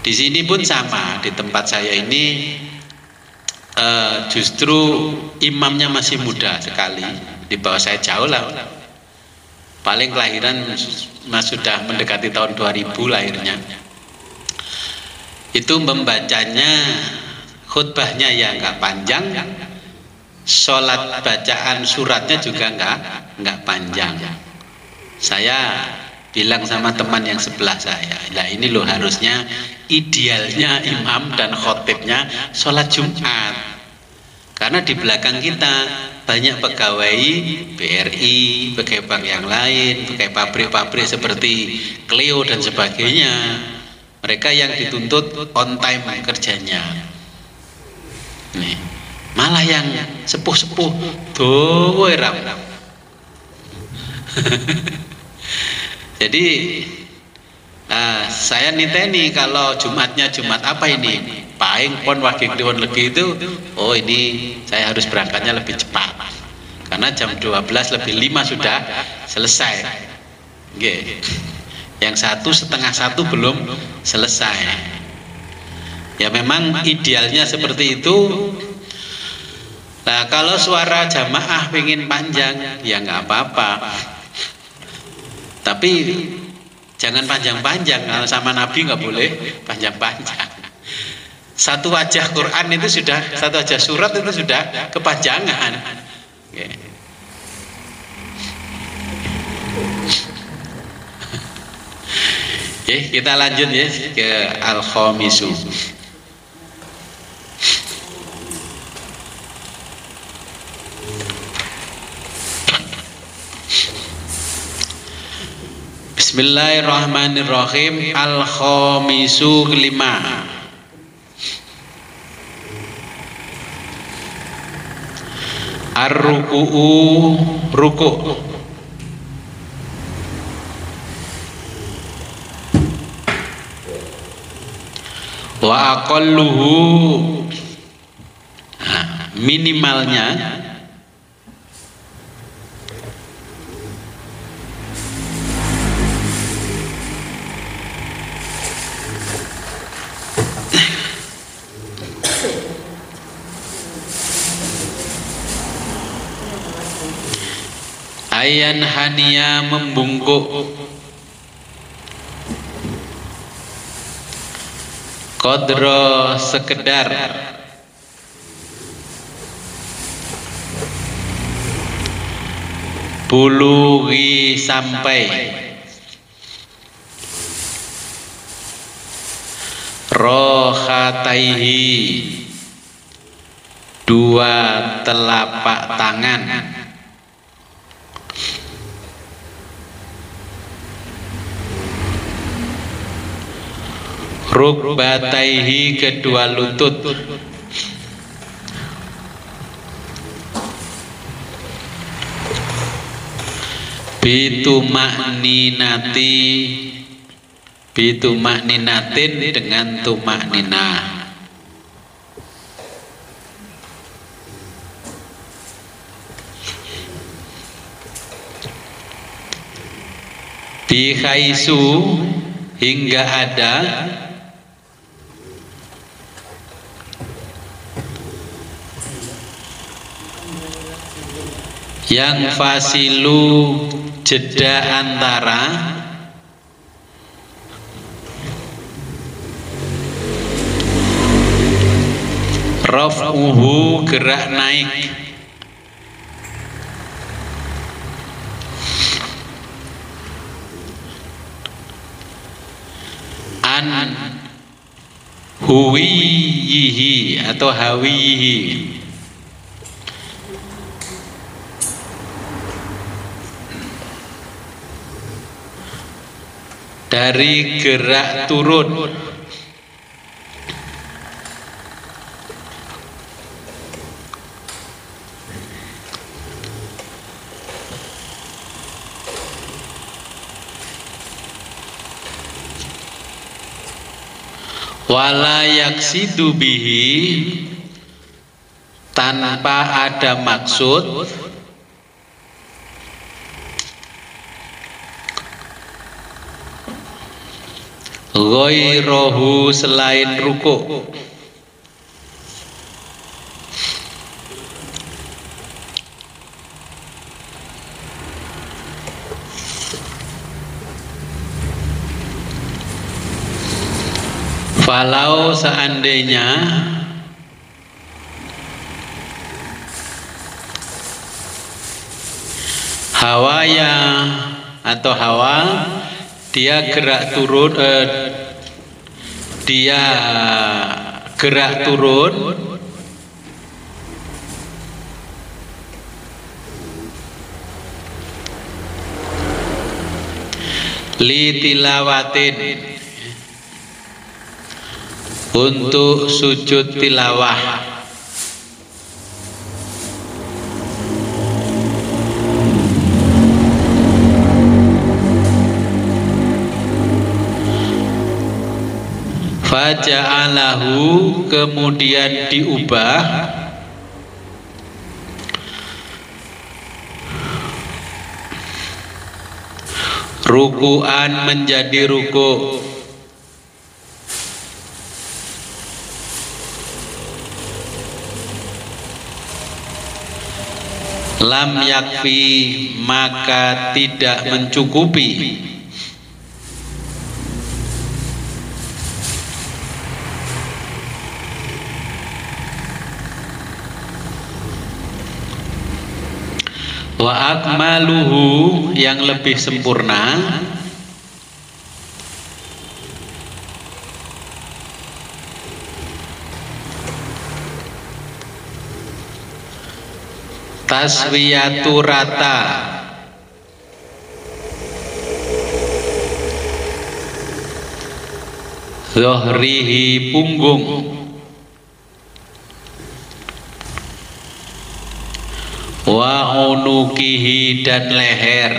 Di sini pun sama, di tempat saya ini justru imamnya masih muda sekali, di bawah saya jauh lah. Paling kelahiran sudah mendekati tahun 2000 lahirnya. Itu membacanya, khutbahnya ya nggak panjang, sholat bacaan suratnya juga nggak panjang. Saya bilang sama teman yang sebelah saya, nah ini loh harusnya idealnya imam dan khotibnya sholat Jumat, karena di belakang kita banyak pegawai BRI, pegawai bank yang lain, pegawai pabrik-pabrik seperti Clio dan sebagainya. Mereka yang dituntut on time kerjanya. Nih, malah yang sepuh-sepuh dowo ram. Jadi saya niteni kalau Jumatnya Jumat apa ini? Paling pon wagi kliwon legi itu, oh ini saya harus berangkatnya lebih cepat. Karena jam 12 lebih 5 sudah selesai. Okay. Yang 1:30 belum selesai. Ya memang idealnya seperti itu. Nah kalau suara jamaah pengen panjang ya nggak apa-apa, tapi jangan panjang-panjang. Kalau sama Nabi nggak boleh panjang-panjang. Satu wajah Quran itu sudah, satu wajah surat itu sudah kepanjangan. Okay. Oke, kita lanjut ya ke Al-Khamisu. Bismillahirrahmanirrahim. Al-Khamisu kelima. Ar-ruku'u, ruku'. Wa aqalluhu, minimalnya ayan hania, membungkuk, qadra sekedar, bulughi sampai, rohataihi dua telapak tangan, rukbataihi kedua lutut, bitumakninatin dengan tumakninah, bihaisu hingga ada yang fasilu jeda antara raf'uhu gerak naik an huwiyihi atau hawiyihi dari gerak turun wala yaksidu bihi tanpa ada maksud ghairahu selain ruku', falau seandainya hawaya atau hawa dia gerak turun li tilawatin untuk sujud tilawah, faja'alahu kemudian diubah ruku'an menjadi ruku', lam yakfi maka tidak mencukupi wa akmaluhu yang lebih sempurna taswiyatu rata zohrihi punggung wa unukihi dan leher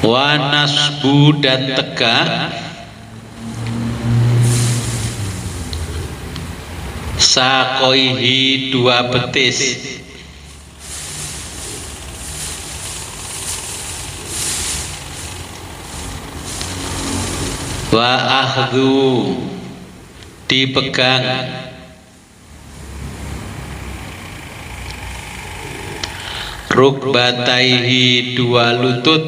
wa nasbu dan tegak sakoihi dua betis wa ahdhu dipegang rukbataihi dua lutut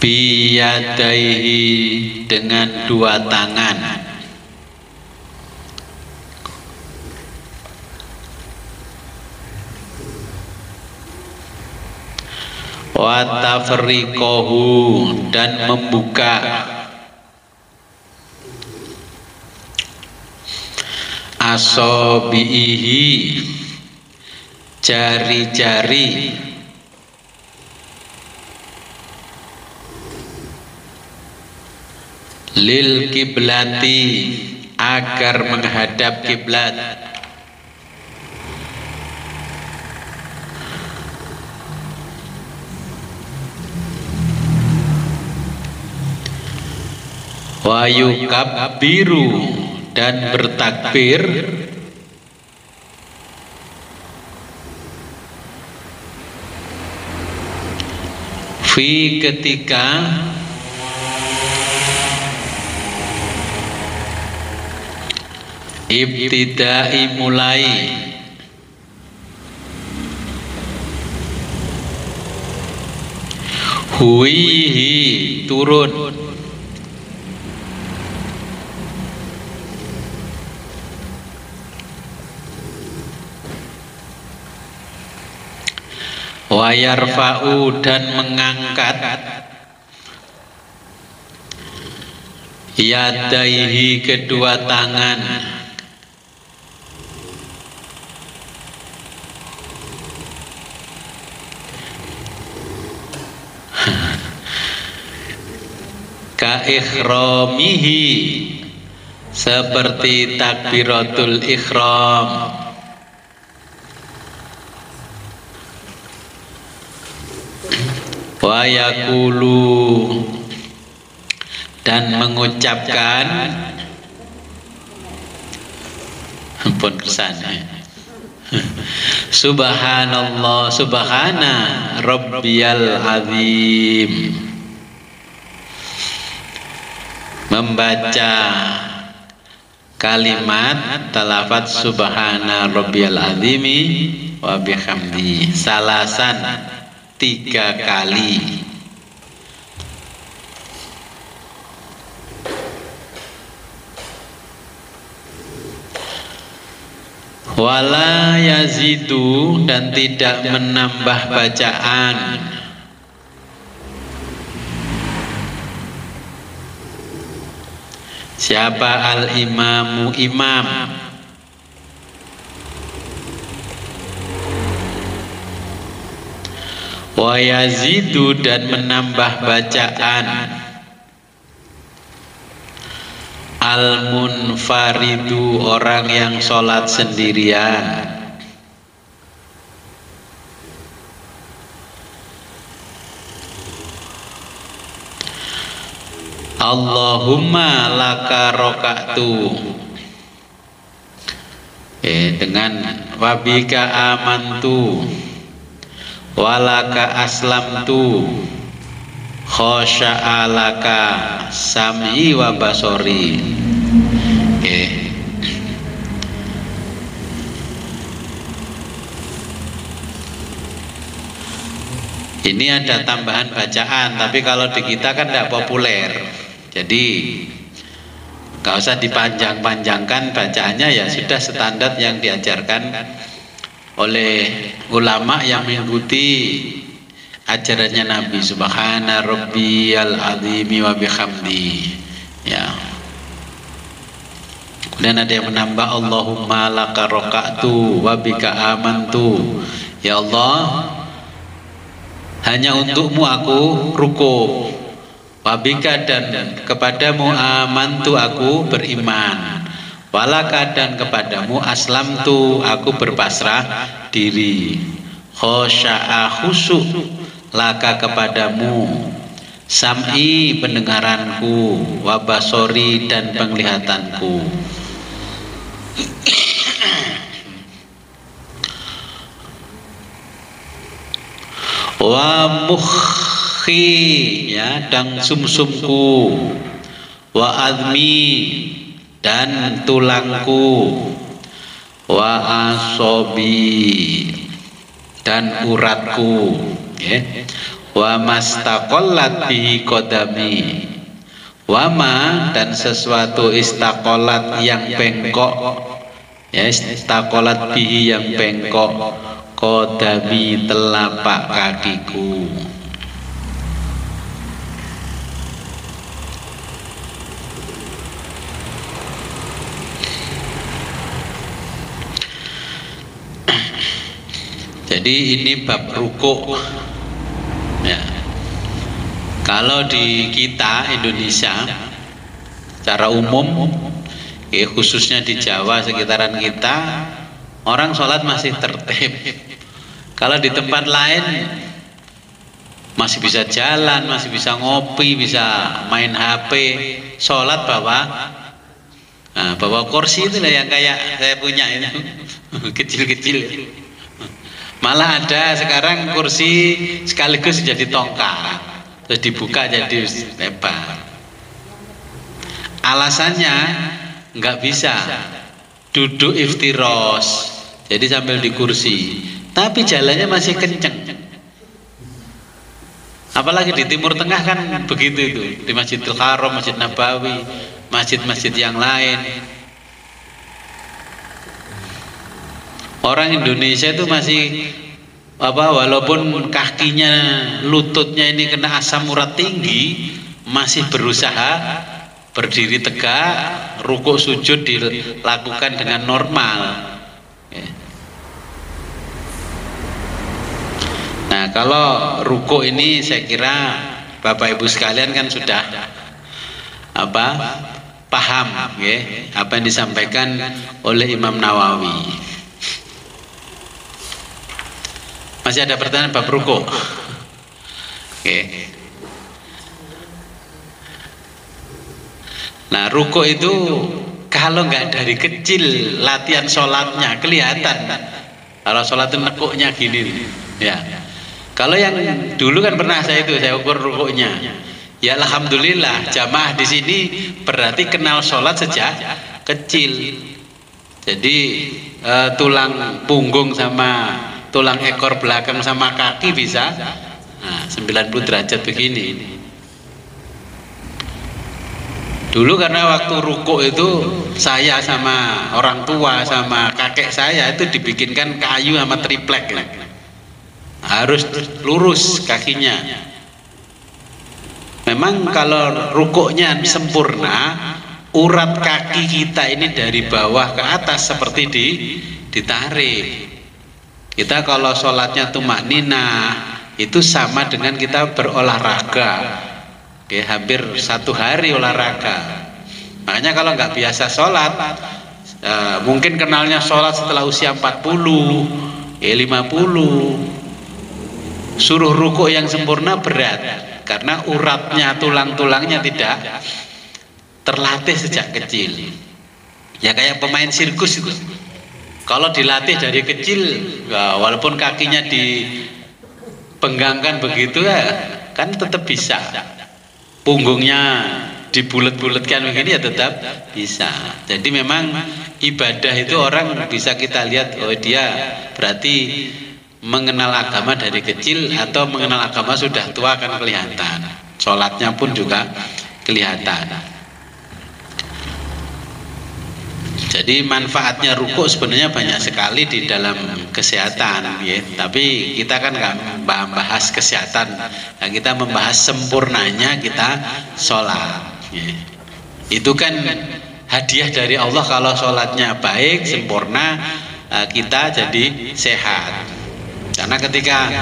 biyadaihi dengan dua tangan wa tafriqahu dan membuka asabihi jari-jari lil kiblati agar menghadap kiblat wa yukabbiru dan bertakbir fi ketika ibtidai mulai huihi turun wa yarfa'u dan mengangkat yadaihi kedua tangan ka ikhramihi seperti takbiratul ikhram wa yaqulu dan mengucapkan pun kesana subhanallah subhana rabbiyal azim membaca kalimat talafat subhana rabbiyal azimi wa bihamdi salasan 3 kali wala yazidu dan tidak menambah bacaan siapa al-imamu imam wa yazidu dan menambah bacaan al-munfaridu orang yang sholat sendirian Allahumma laka roka'tu dengan wabika amantu walaka aslamtu khosya'alaka sam'i wa basori. Ini ada tambahan bacaan, tapi kalau di kita kan tidak populer, jadi nggak usah dipanjang-panjangkan bacaannya, ya sudah standar yang diajarkan oleh ulama yang mengikuti ajarannya Nabi. Subhana rabbiyal azimi wa bihamdi, ya. Kemudian ada yang menambah Allahumma laka roka'tu wa bika amantu, ya Allah hanya untukmu aku ruku, wabika dan kepadamu amantu aku beriman, walaka dan kepadamu aslamtu aku berpasrah diri, khosya'a khusyuk laka kepadamu, sam'i pendengaranku, wabasori dan penglihatanku. Wa mukhi, ya, dan sumsumku, wa azmi dan tulangku, wa asobi dan uratku, ya. Wa mastaqallat bihi qadami, wa ma dan sesuatu istaqallat yang bengkok, ya, istaqallat bihi yang bengkok, qadami telapak kakiku. Jadi ini bab rukuk. Ya. Kalau di kita Indonesia secara umum, ya khususnya di Jawa sekitaran kita, orang sholat masih tertib. Kalau di tempat lain masih bisa jalan, masih bisa ngopi, bisa main HP, sholat bawa kursi itu lah yang kayak saya punya ini kecil-kecil. Malah ada sekarang kursi sekaligus jadi tongkat. Terus dibuka jadi lebar. Alasannya nggak bisa duduk iftiros, jadi sambil di kursi, tapi jalannya masih kenceng. Apalagi di Timur Tengah kan begitu itu, di Masjidil Haram, Masjid Nabawi, masjid-masjid yang lain. Orang Indonesia itu masih walaupun kakinya, lututnya ini kena asam urat tinggi, masih berusaha berdiri tegak, rukuk sujud dilakukan dengan normal. Nah, kalau rukuk ini saya kira Bapak Ibu sekalian kan sudah paham ya, apa yang disampaikan oleh Imam Nawawi. Masih ada pertanyaan bab rukuk? Oke. Nah, rukuk itu kalau nggak dari kecil latihan sholatnya kelihatan. Kalau sholat itu nekuknya gini, ya. Kalau yang dulu kan pernah saya ukur rukuknya. Ya alhamdulillah, jamaah di sini berarti kenal sholat sejak kecil. Jadi tulang punggung sama tulang ekor belakang sama kaki bisa 90 derajat begini. Dulu karena waktu rukuk itu saya sama orang tua sama kakek saya itu dibikinkan kayu sama triplek, harus lurus kakinya. Memang kalau rukuknya sempurna, urat kaki kita ini dari bawah ke atas seperti ditarik. Kita kalau sholatnya tumakninah itu sama dengan kita berolahraga, ya, hampir 1 hari olahraga. Makanya kalau nggak biasa sholat, mungkin kenalnya sholat setelah usia 40, 50, suruh rukuk yang sempurna berat, karena uratnya, tulang-tulangnya tidak terlatih sejak kecil. Ya kayak pemain sirkus itu. Kalau dilatih dari kecil, walaupun kakinya dipenggangkan begitu ya, kan tetap bisa. Punggungnya dibulet-buletkan begini ya tetap bisa. Jadi memang ibadah itu orang bisa kita lihat, oh dia berarti mengenal agama dari kecil atau mengenal agama sudah tua kan kelihatan. Sholatnya pun juga kelihatan. Jadi manfaatnya rukuk sebenarnya banyak sekali di dalam kesehatan, ya. Tapi kita kan nggak membahas kesehatan, nah, kita membahas sempurnanya kita sholat. Ya. Itu kan hadiah dari Allah kalau sholatnya baik, sempurna, kita jadi sehat. Karena ketika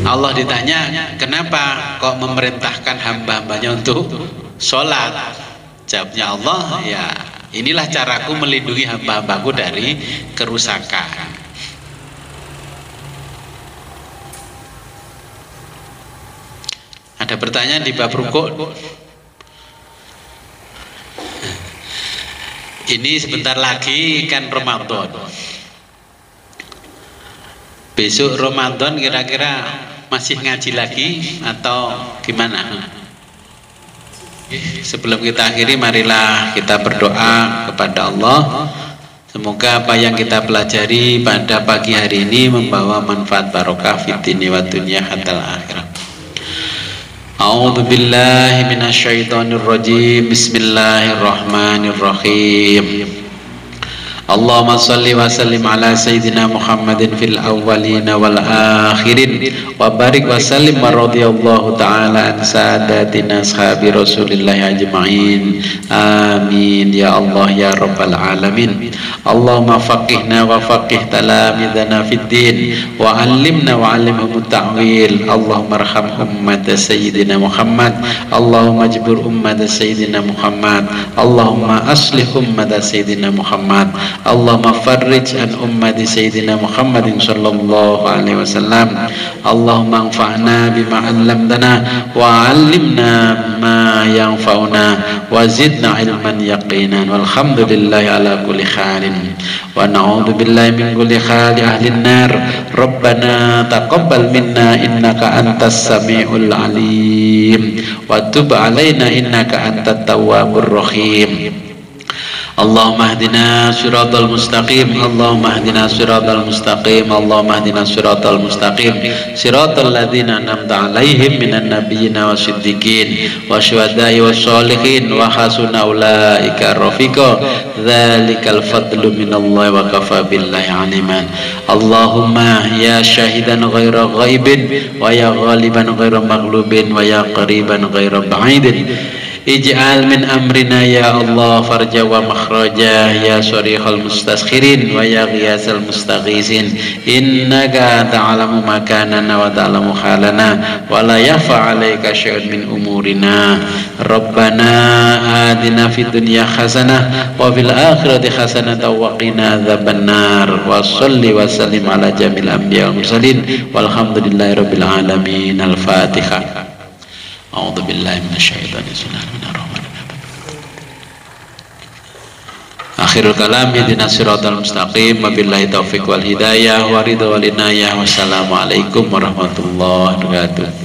Allah ditanya, kenapa kok memerintahkan hamba-hambanya untuk sholat? Jawabnya Allah, ya inilah caraku melindungi hamba-hambaku dari kerusakan. Ada pertanyaan di bab rukuk? Ini sebentar lagi kan Ramadan. Besok Ramadan kira-kira masih ngaji lagi atau gimana? Sebelum kita akhiri, marilah kita berdoa kepada Allah. Semoga apa yang kita pelajari pada pagi hari ini membawa manfaat barokah fid dini wa dunya hatta akhirah. A'udzu billahi minasyaitonir rajim. Bismillahirrahmanirrahim. Allahumma salli wa sallim ala sayyidina Muhammadin fil awwalin wal akhirin wa barik wa sallim wa radiyallahu ta'ala an sadatina ashabi Rasulillah ajma'in. Amin ya Allah ya rabbal alamin. Allahumma faqihna wa faqih talamidana fid din wa 'allimna wa 'allimhum at-ta'wil. Allahumma arham ummat sayyidina Muhammad. Allahumma jbur ummat sayyidina Muhammad. Allahumma aslih ummat sayyidina Muhammad. Allahumma farrij an ummat sayyidina Muhammadin sallallahu alaihi wasallam. Allahumma anfa'na bima 'allamtana wa 'allimna ma yanfa'una wa zidna ilman yaqinan. Walhamdulillahi ala kulli halin wa na'udzu billahi min kulli hali ahli an-nar. Rabbana taqabbal minna innaka antas samiul alim wa tub alaina innaka antat tawwabur rahim. Allahumma hdina siratal mustaqim. Allahumma hdina siratal mustaqim. Allahumma hdina siratal mustaqim. Siratal ladzina an'amta 'alaihim minan nabiyyina wasiddiqin wasyuhada'i wassalihin wa hasuna ulaika rafiqa. Dzalikal fadlu minallahi wa kafa billahi 'aliman. Allahumma ya syahidan ghaira ghaibin wa ya ghaliban ghaira maghlubin wa ya qariban ghaira ba'idin. Ij'al min amrina ya Allah farja wa makhraja ya sharihal mustaskhirin wa ya ghiyasal mustaghisin. Innaka ta'lamu makanana wa ta'lamu halana wa la yakhfa 'alaika syai'un min umurina. Rabbana atina fid dunya hasanah wa fil akhirati hasanah wa qina adzabannar. Wa shalli wa sallim ala jamil anbiya wal mursalin walhamdulillahi rabbil alamin. Al-Fatihah. A'udzu billahi minasyaitonir rajim. Akhirul kalam ihdinas siratal mustaqim wa billahi taufiq wal hidayah wa ridha wal inayah. Wassalamualaikum warahmatullahi wabarakatuh.